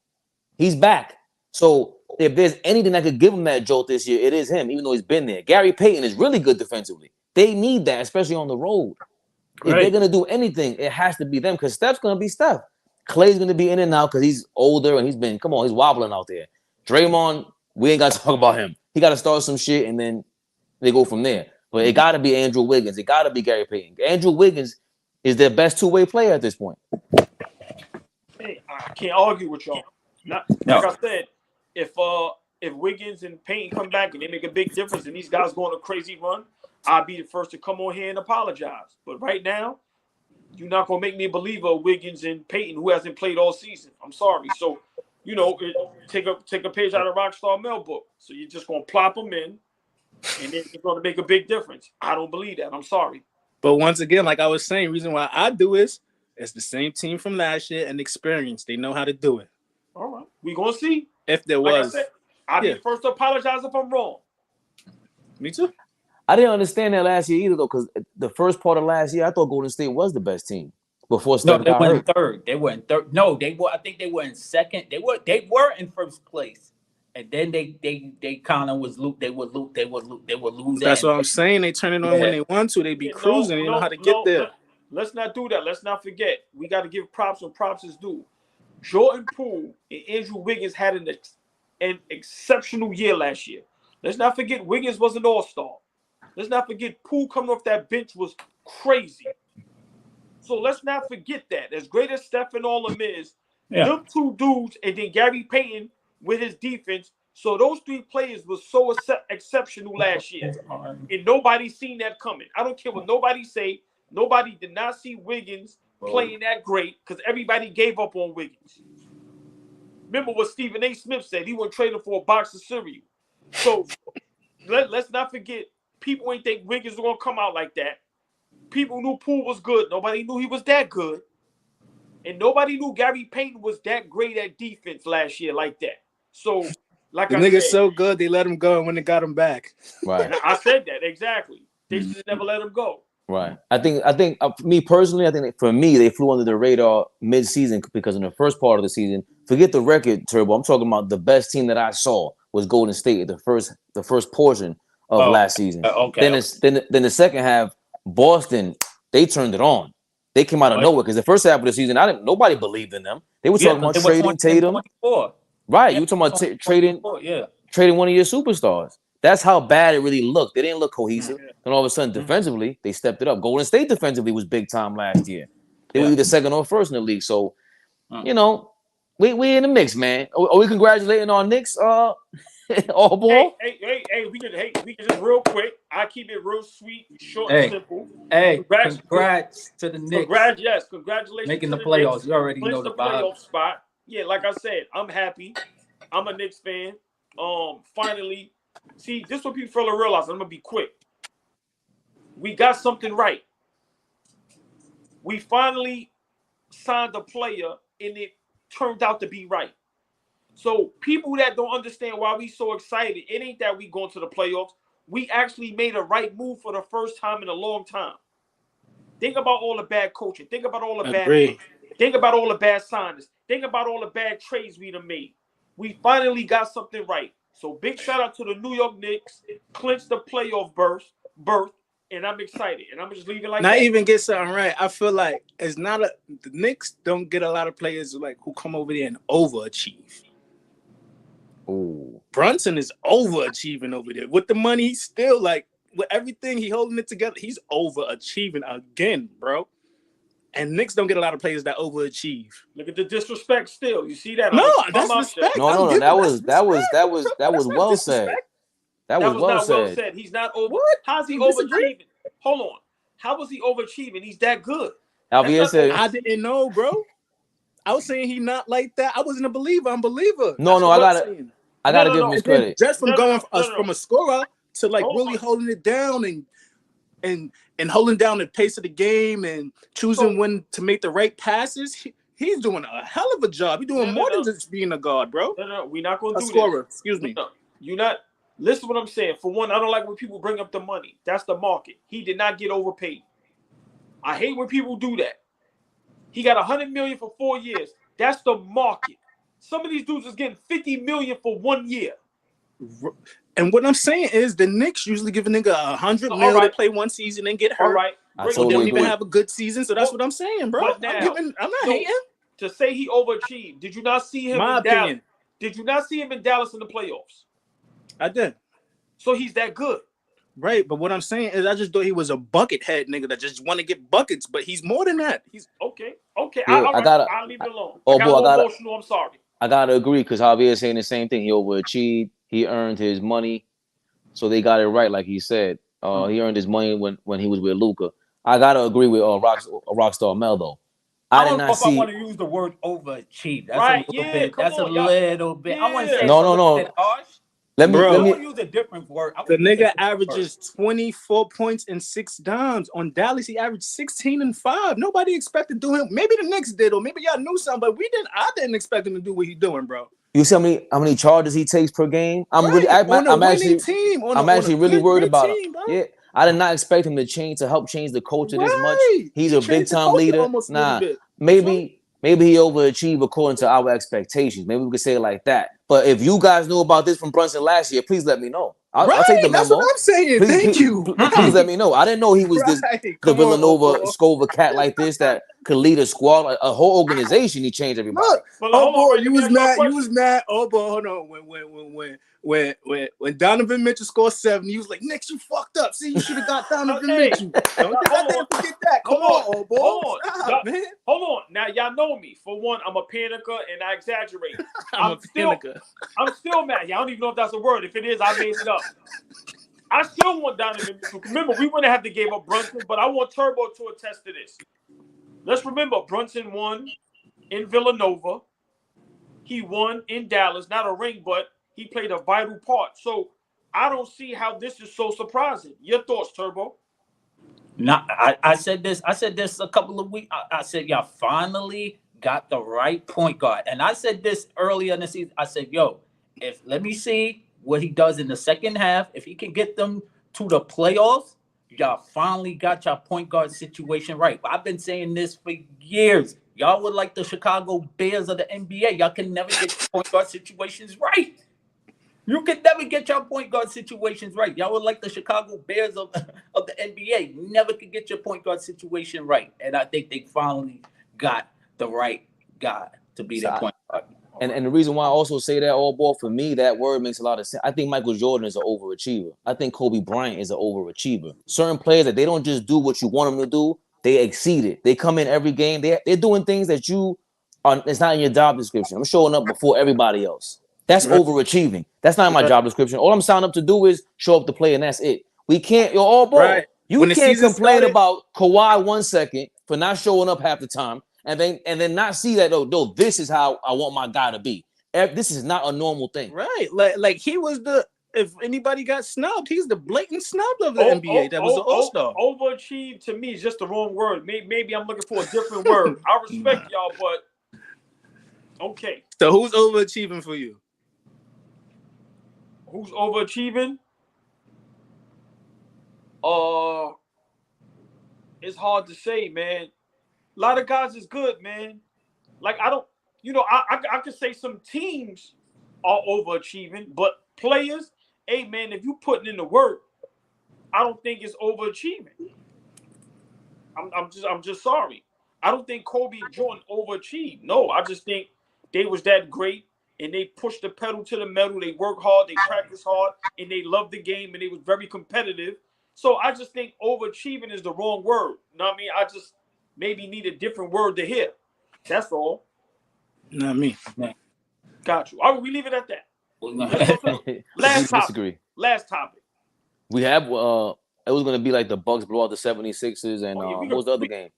He's back. So if there's anything that could give him that jolt this year, it is him, even though he's been there. Gary Payton is really good defensively. They need that, especially on the road. If they're going to do anything, it has to be them, because Steph's going to be Steph. Clay's going to be in and out because he's older and he's wobbling out there. Draymond, we ain't got to talk about him. He got to start some shit and then they go from there. But it got to be Andrew Wiggins. It got to be Gary Payton. Andrew Wiggins is their best two-way player at this point. Hey, I can't argue with y'all. Like I said, if Wiggins and Payton come back and they make a big difference and these guys go on a crazy run, I'll be the first to come on here and apologize. But right now, you're not going to make me a believer of Wiggins and Payton, who hasn't played all season. I'm sorry. So, take a page out of Rockstar Mel book. So you're just going to plop them in, and then it's going to make a big difference. I don't believe that. I'm sorry. But once again, like I was saying, reason why I do is it's the same team from last year and experience. They know how to do it. All right. We're going to see. If there was. I said, I'll be the first to apologize if I'm wrong. Me too. I didn't understand that last year either, though, because the first part of last year, I thought Golden State was the best team before Steph got hurt. Third. They were in third. No, they were. I think they were in second. They were in first place. and then they kind of was they would lose. That's what I'm saying. They turn it on when they want to. They be cruising. They know how to get there. Let's not do that. Let's not forget. We got to give props when props is due. Jordan Poole and Andrew Wiggins had an exceptional year last year. Let's not forget Wiggins was an all-star. Let's not forget Poole coming off that bench was crazy. So let's not forget that. As great as Steph and all of them is, them two dudes and then Gary Payton with his defense. So those three players was so exceptional last year. And nobody seen that coming. I don't care what nobody say. Nobody did not see Wiggins playing that great because everybody gave up on Wiggins. Remember what Stephen A. Smith said. He wasn't trading for a box of cereal. So let's not forget, people ain't think Wiggins was going to come out like that. People knew Poole was good. Nobody knew he was that good. And nobody knew Gary Payton was that great at defense last year like that. So, like the nigga's so good, they let him go when they got him back. Right. I said that, exactly. They just never let him go. Right. I think me personally, I think for me, they flew under the radar mid-season because in the first part of the season, forget the record, Turbo. I'm talking about the best team that I saw was Golden State at the first portion of last season. Okay. Then the second half, Boston, they turned it on. They came out of nowhere because the first half of the season, nobody believed in them. They were talking about trading Tatum. Right. You were talking about trading one of your superstars. That's how bad it really looked. They didn't look cohesive. Then all of a sudden, defensively, they stepped it up. Golden State defensively was big time last year. They were either second or first in the league. So, you know, we in the mix, man. Are we congratulating our Knicks? Allball. Hey, we can just real quick. I keep it real sweet, short, and simple. Hey, congrats to the Knicks. Congratulations. Making the playoffs. You already know the playoff spot. Yeah, like I said, I'm happy. I'm a Knicks fan. Finally, see, this is what people fail to realize. I'm gonna be quick. We got something right. We finally signed a player, and it turned out to be right. So people that don't understand why we so excited, it ain't that we going to the playoffs. We actually made a right move for the first time in a long time. Think about all the bad coaching. Think about all the bad. Think about all the bad signings. Think about all the bad trades we done made. We finally got something right. So big shout out to the New York Knicks, clinched the playoff berth, and I'm excited. And I'm just leaving like not that. Even get something right. I feel like it's not the Knicks don't get a lot of players like who come over there and overachieve. Ooh. Brunson is overachieving over there. With the money, he's still like with everything, he holding it together. He's overachieving again, bro. And Knicks don't get a lot of players that overachieve. Look at the disrespect still. You see that? No, that's respect. No. That was well said. That was well said. He's not over. What? How's he overachieving? Hold on. How was he overachieving? He's that good. Javier said, I didn't know, bro. I was saying he not like that. I wasn't a believer. I'm a believer. No, I gotta give him his credit. Just from going from a scorer to like really holding it down and holding down the pace of the game and choosing when to make the right passes. He's doing a hell of a job. He's doing more than just being a guard, bro. No, we're not going to do scorer. This. Excuse me. No, you're not. Listen to what I'm saying. For one, I don't like when people bring up the money. That's the market. He did not get overpaid. I hate when people do that. He got $100 million for 4 years. That's the market. Some of these dudes is getting $50 million for 1 year. And what I'm saying is the Knicks usually give a nigga $100 million to play 1 season and get hurt. All right. I They don't even have a good season. So that's what I'm saying, bro. But now, I'm not hating. To say he overachieved, did you not see him in Dallas? Did you not see him in Dallas in the playoffs? I did. So he's that good. Right, but what I'm saying is I just thought he was a bucket head nigga that just want to get buckets, but he's more than that. He's okay. Yeah, I'll leave it alone. I'm sorry. I gotta agree because Javier is saying the same thing. He overachieved. He earned his money, so they got it right, like he said. He earned his money when he was with Luka. I gotta agree with Rockstar Mel though. I did not see. I want to use the word overachieve. That's right? That's a little bit. I want to say no. harsh. Let me use a different word. The nigga averages 24 points and 6 dimes. On Dallas, he averaged 16 and 5. Nobody expected to do him. Maybe the Knicks did, or maybe y'all knew something, but we didn't. I didn't expect him to do what he's doing, bro. You see how many charges he takes per game? I'm actually really worried about him. Yeah, I did not expect him to help change the culture this much. He's a big time leader. Nah, maybe he overachieved according to our expectations. Maybe we could say it like that. But if you guys knew about this from Brunson last year, please let me know. I'll take the That's memo. what I'm saying. Thank you. Please let me know. I didn't know he was the Come on, Villanova Allball. Scova cat like this that could lead a squad, a whole organization. He changed everybody. Look, But hold on, Allball, right, you let me was ask you a mad. You question. was mad. Allball, hold on. When Donovan Mitchell scored 7, you was like, "Knicks, you fucked up. See, you should have got Donovan Hey, Mitchell." Don't hold didn't on. forget that. Come on, Allball. Hold on. Stop, man. Hold on. Now y'all know me. For one, I'm a panicker and I exaggerate. I'm still mad. Y'all don't even know if that's a word. If it is, I made it up. I still want Donovan Mitchell. Remember, we wouldn't have to give up Brunson, but I want Turbo to attest to this. Let's remember, Brunson won in Villanova. He won in Dallas. Not a ring, but he played a vital part. So I don't see how this is so surprising. Your thoughts, Turbo? I said this. I said this a couple of weeks. I said y'all finally got the right point guard, and I said this earlier in the season. I said, "Yo, let me see what he does in the second half. If he can get them to the playoffs, y'all finally got your point guard situation right." I've been saying this for years. Y'all were like the Chicago Bears of the NBA. Y'all can never get your point guard situations right. You can never get your point guard situations right. Y'all were like the Chicago Bears of the NBA. Never could get your point guard situation right. And I think they finally got the right guy to be their point guard. And the reason why I also say that, Allball, for me, that word makes a lot of sense. I think Michael Jordan is an overachiever. I think Kobe Bryant is an overachiever. Certain players that they don't just do what you want them to do, they exceed it. They come in every game. They're doing things that it's not in your job description. I'm showing up before everybody else. That's overachieving. That's not in my job description. All I'm signing up to do is show up to play, and that's it. We can't, you're all ball. Right. You When the can't season complain started- about Kawhi 1 second for not showing up half the time, and then not see that, no, this is how I want my guy to be. This is not a normal thing. Right. Like he was if anybody got snubbed, he's the blatant snub of the NBA. That was an all-star. Overachieve to me is just the wrong word. Maybe I'm looking for a different word. I respect y'all, but okay. So who's overachieving for you? Who's overachieving? It's hard to say, man. A lot of guys is good, man. Like I could say some teams are overachieving, but players, hey man, if you putting in the work, I don't think it's overachieving. I'm just sorry. I don't think Kobe and Jordan overachieved. No, I just think they was that great and they pushed the pedal to the metal. They work hard, they practice hard, and they loved the game and they was very competitive. So I just think overachieving is the wrong word. You know what I mean? I just maybe need a different word to hear. That's all. Not me. Got you. All right, we leave it at that. Last topic. Disagree. Last topic. We have it was gonna be like the Bucks blow out the 76ers and what was the other game?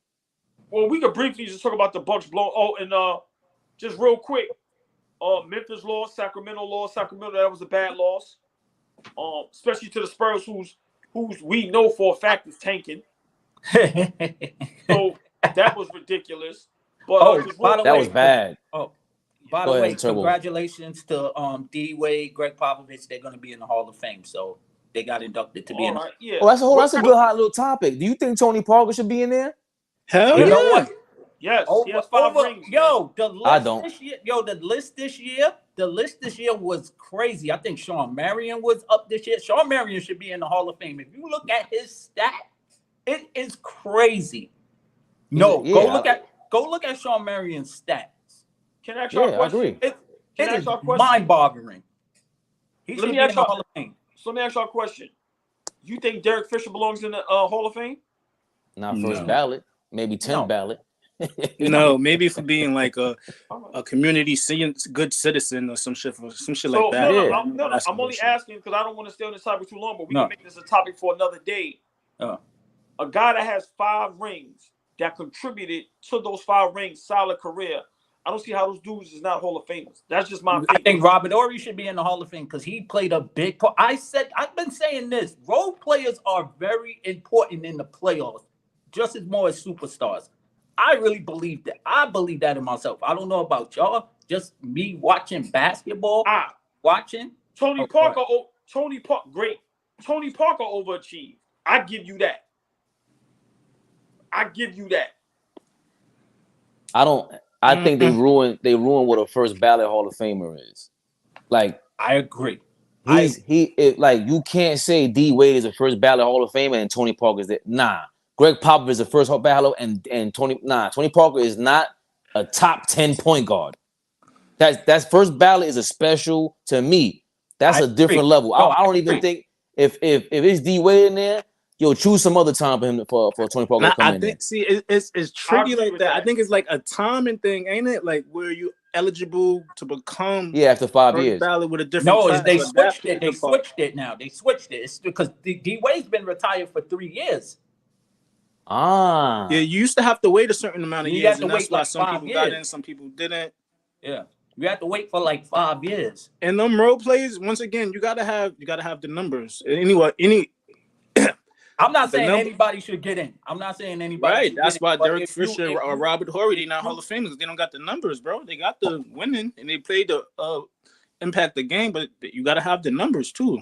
Well, we could briefly just talk about the Bucks blow. Oh, and just real quick, Memphis lost, Sacramento lost. Sacramento, that was a bad loss. Especially to the Spurs, who's we know for a fact is tanking. So that was ridiculous. But that was bad. By the way, congratulations to D-Wade, Greg Popovich. They're going to be in the Hall of Fame, so they got inducted to be in. Yeah. Oh, that's a good hot little topic. Do you think Tony Parker should be in there? Hell yeah. You know what? Yes, he has 5 rings. Yo, the list I don't. this year. Yo, the list this year was crazy. I think Shawn Marion was up this year. Shawn Marion should be in the Hall of Fame. If you look at his stats, it is crazy. No, go look at Shawn Marion's stats. Can I ask you a question? I agree. It is mind-boggling. He should be in the Hall of Fame. So let me ask you a question. You think Derek Fisher belongs in the Hall of Fame? Not first ballot, maybe 10th ballot. No, maybe for being like a community good citizen or some shit like that. I'm only asking because I don't want to stay on this topic too long, but we can make this a topic for another day. A guy that has 5 rings that contributed to those 5 rings, solid career. I don't see how those dudes is not Hall of Famers. That's just my opinion. I think Robert Horry should be in the Hall of Fame because he played a big part. I've been saying this. Role players are very important in the playoffs, just as more as superstars. I really believe that. I believe that in myself. I don't know about y'all. Just me watching basketball. Tony Parker, great. Tony Parker overachieved. I give you that. I think they ruined what a first ballot Hall of Famer is. Like I agree. like you can't say D Wade is the first ballot Hall of Famer and Tony Parker is it. Nah. Greg Popovich is the first ballot and Tony Parker is not a top 10 point guard. That's first ballot is a special to me. That's a different level. No, I don't even think if it's D Wade in there, you'll choose some other time for him for Tony Parker to come in there. See, it's tricky like that. I think it's like a timing thing, ain't it? Like where you eligible to become after 5 first years. ballot with a different. No, they class. switched it. They switched it now. They switched it. It's because D Wade's been retired for 3 years. Ah. Yeah, you used to have to wait a certain amount of You years, had to and that's wait why like some 5 people got years. in, some people didn't. Yeah, you have to wait for like 5 years. And them role plays, once again, you gotta have the numbers. Anyway, I'm not saying anybody should get in. I'm not saying anybody. Right. Should That's get why in, but Derek Fisher or Robert Horry, they not Hall of Famers. They don't got the numbers, bro. They got the winning and they played the impact the game, but you gotta have the numbers too.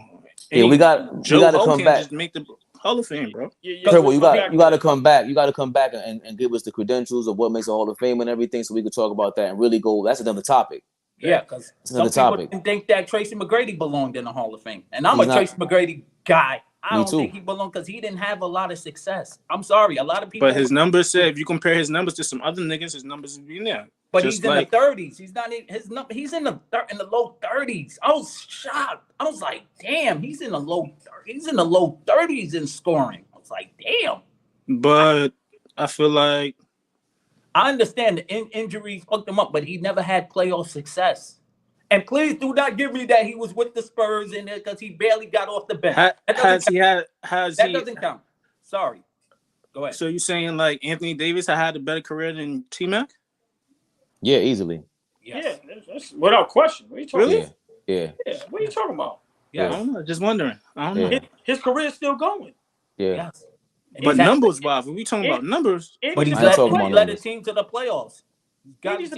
Yeah, we got to come back. Just make the Hall of Fame, bro. Turbo, you got to come back. You got to come back and give us the credentials of what makes a Hall of Fame and everything, so we could talk about that and really go. That's another topic. Yeah, because some people didn't think that Tracy McGrady belonged in the Hall of Fame, and I'm a Tracy McGrady guy. I don't think he belonged because he didn't have a lot of success. I'm sorry, a lot of people. But his numbers said, if you compare his numbers to some other niggas, his numbers would be in there. But he's in the 30s. He's not in his number. He's in the low 30s. I was shocked. I was like, damn, he's in the low 30s in scoring. I was like, damn. But I feel like I understand the injuries fucked him up, but he never had playoff success. And please do not give me that he was with the Spurs in there because he barely got off the bench. That doesn't count. Sorry. Go ahead. So you saying like Anthony Davis had a better career than T-Mac? Yeah, easily. Yes. Yeah, that's without question. What are you talking about? Yeah. What are you talking about? Yeah. I don't know. Just wondering. I don't know. His career is still going. Yeah. Yes. But numbers wise, when we talking about numbers, but he's led a team to the playoffs. He's a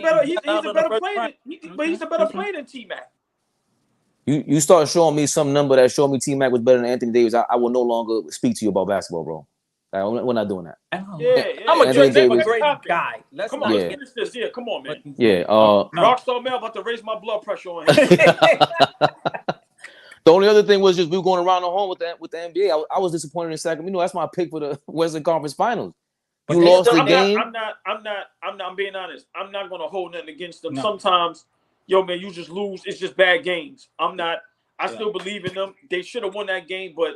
better player than T-Mac. You start showing me some number that showed me T-Mac was better than Anthony Davis, I will no longer speak to you about basketball, bro. We're not doing that. I'm a Tracy McGrady guy. Come on, let's finish this. Yeah, come on, man. Yeah. Rockstar Mel about to raise my blood pressure on him. The only other thing was just we were going around the horn with the NBA. I was disappointed in Sacramento. That's my pick for the Western Conference Finals. You lost the game. I'm being honest. I'm not gonna hold nothing against them. No. Sometimes, yo, man, you just lose. It's just bad games. I still believe in them. They should have won that game, but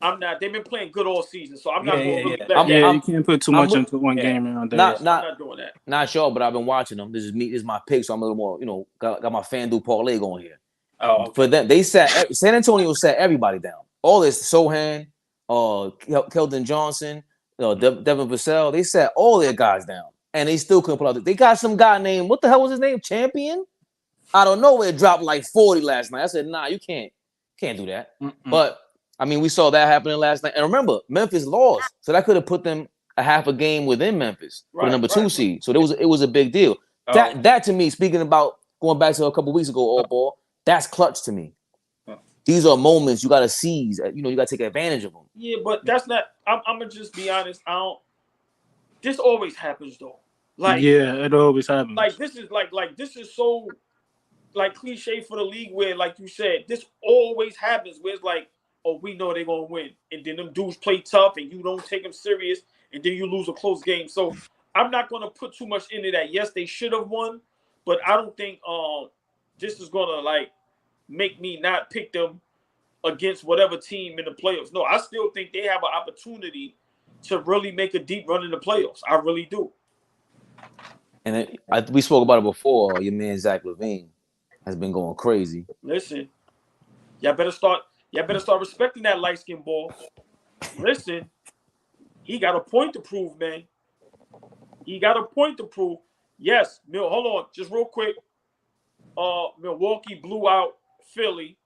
I'm not. They've been playing good all season, so I'm not going to look back. You can't put too much into one game around there. I'm not doing that. Not sure, but I've been watching them. This is my pick, so I'm a little more, got my FanDuel parlay going here. Oh, okay. For them, San Antonio sat everybody down. All this Sohan, Keldon Johnson, Devin Vassell, they sat all their guys down, and they still couldn't pull out. They got some guy named, what the hell was his name? Champion? I don't know. It dropped like 40 last night. I said, nah, you can't do that. But I mean, we saw that happening last night. And remember, Memphis lost, so that could have put them a half a game within Memphis for the number 2 seed. So it was a big deal. That to me, speaking about going back to a couple weeks ago, AllBall, that's clutch to me. These are moments you got to seize. You got to take advantage of them. Yeah, but that's not. I'm gonna just be honest. This always happens though. Like it always happens. Like this is so like cliche for the league where, like you said, this always happens where it's like, oh, we know they're gonna win, and then them dudes play tough, and you don't take them serious, and then you lose a close game. So I'm not gonna put too much into that. Yes, they should have won, but I don't think this is gonna like make me not pick them against whatever team in the playoffs. No, I still think they have an opportunity to really make a deep run in the playoffs. I really do. And we spoke about it before. Your man Zach LaVine has been going crazy. Listen, y'all better start respecting that light skin ball. Listen, he got a point to prove, man. He got a point to prove. Yes, hold on, just real quick. Milwaukee blew out Philly.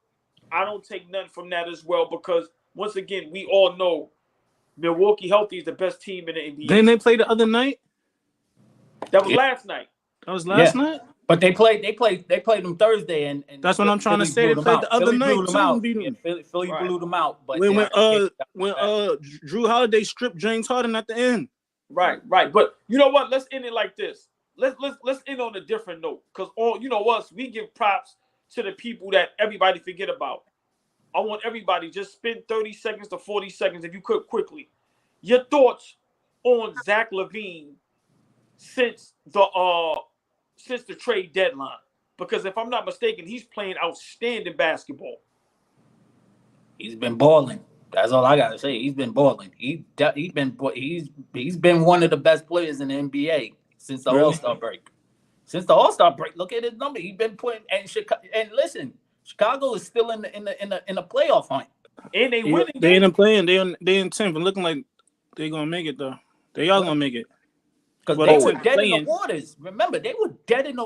I don't take nothing from that as well because once again, we all know Milwaukee healthy is the best team in the NBA. Didn't they play the other night? That was last night. That was last night? But they played them Thursday and that's what I'm trying to say. They played the other night too. Philly blew them out. But when Drew Holiday stripped James Harden at the end. Right. But you know what? Let's end it like this. Let's end on a different note. Because we give props to the people that everybody forget about. I want everybody just spend 30 seconds to 40 seconds, if you could, quickly. Your thoughts on Zach LaVine since the trade deadline. Because if I'm not mistaken, he's playing outstanding basketball. He's been balling. That's all I gotta say. He's been balling. He's been one of the best players in the NBA since the All-Star break. Since the All-Star break, look at his number. He's been putting and listen, Chicago is still in the playoff hunt. And they winning. They ain't playing. They in 10th, and looking like they're gonna make it though. They are gonna make it. Because they were dead in the waters. Remember, they were dead in the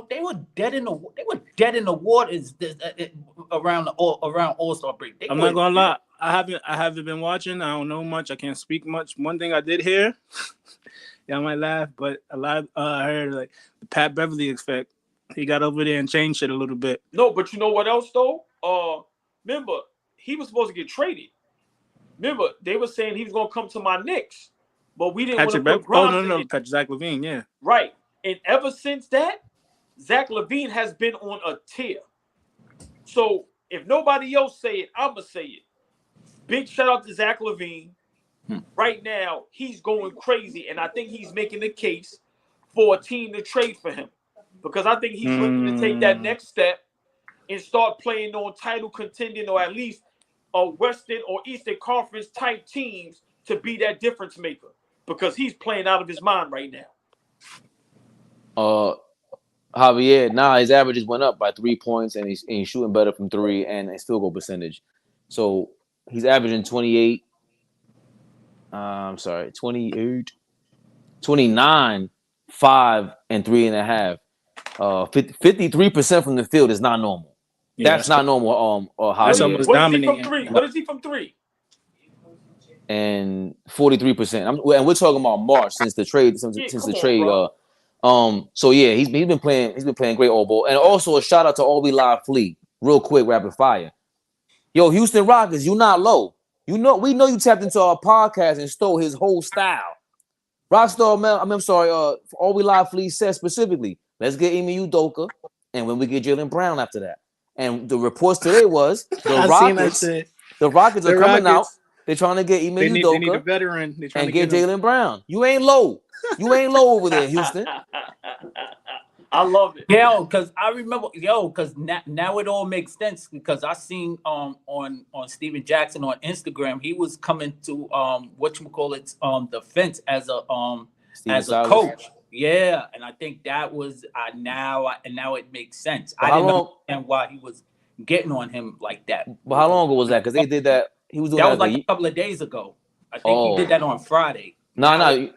waters around All-Star break. I'm not gonna lie. I haven't been watching. I don't know much. I can't speak much. One thing I did hear, y'all might laugh, but I heard like the Pat Beverly effect. He got over there and changed shit a little bit. No, but you know what else though? Remember, he was supposed to get traded. Remember, they were saying he was gonna come to my Knicks. But we didn't want to put Bronson in. Patrick Zach LaVine, yeah. Right. And ever since that, Zach LaVine has been on a tear. So if nobody else say it, I'm going to say it. Big shout out to Zach LaVine. Right now, he's going crazy. And I think he's making the case for a team to trade for him. Because I think he's looking to take that next step and start playing on title contending or at least a Western or Eastern Conference type teams to be that difference maker. Because he's playing out of his mind right now. Javier, his averages went up by 3 points, and he's shooting better from three and his field goal percentage. So he's averaging 29, 5 and 3.5. 53% from the field is not normal. Yeah, that's not normal. Javier. What is he from three? And 43%. And we're talking about March since the trade. So yeah, he's been playing great all ball. And also a shout out to all we live fleet. Real quick, rapid fire. Yo, Houston Rockets, you not low. We know you tapped into our podcast and stole his whole style. Rockstar Mel, I'm sorry, all we live fleet said specifically, let's get Ime Udoka, and when we get Jaylen Brown after that. And the reports today was the Rockets are coming out. They're trying to get Ime Udoka. They need a veteran. And get Jaylen Brown. You ain't low. You ain't low over there, Houston. I love it. Because I remember, because now it all makes sense. Because I seen on Steven Jackson on Instagram, he was coming to the fence as a coach. Yeah, and I think that was now it makes sense. I didn't understand why he was getting on him like that. But how long ago was that? Because they did that. He was doing that was like a couple of days ago. I think he did that on Friday. No.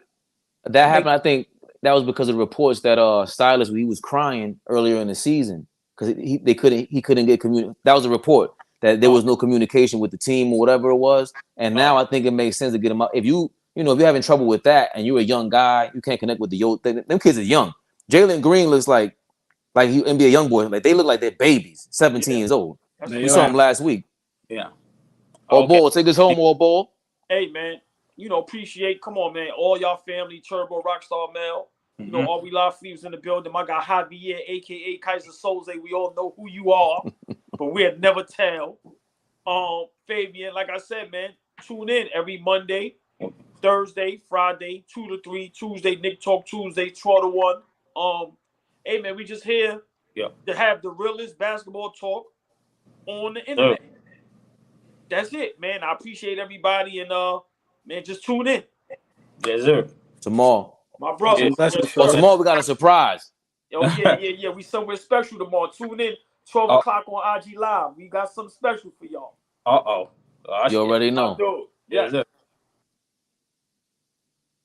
That happened. I think that was because of the reports that Silas, he was crying earlier in the season because he couldn't get communication. That was a report that there was no communication with the team or whatever it was. And now I think it makes sense to get him up. If you're having trouble with that and you're a young guy, you can't connect with them kids are young. Jalen Green looks like he be a young boy. Like they look like they're babies, 17 years old. We saw him last week. Yeah. Ball, take us home, Ball. Hey man, come on, man. All y'all family, Turbo, Rockstar Mel. All we live fleets in the building. My guy Javier, aka Kaiser Soze. We all know who you are, but we'll never tell. Fabian, like I said, man, tune in every Monday, Thursday, Friday, 2 to 3, Tuesday, Nick Talk Tuesday, 12 to 1. Hey man, we just here to have the realest basketball talk on the internet. That's it, man. I appreciate everybody, and man, just tune in. Yes, sir. Tomorrow, my brother. Tomorrow we got a surprise. Yeah. We somewhere special tomorrow. Tune in 12 o'clock on IG Live. We got something special for y'all. You already know. Yes.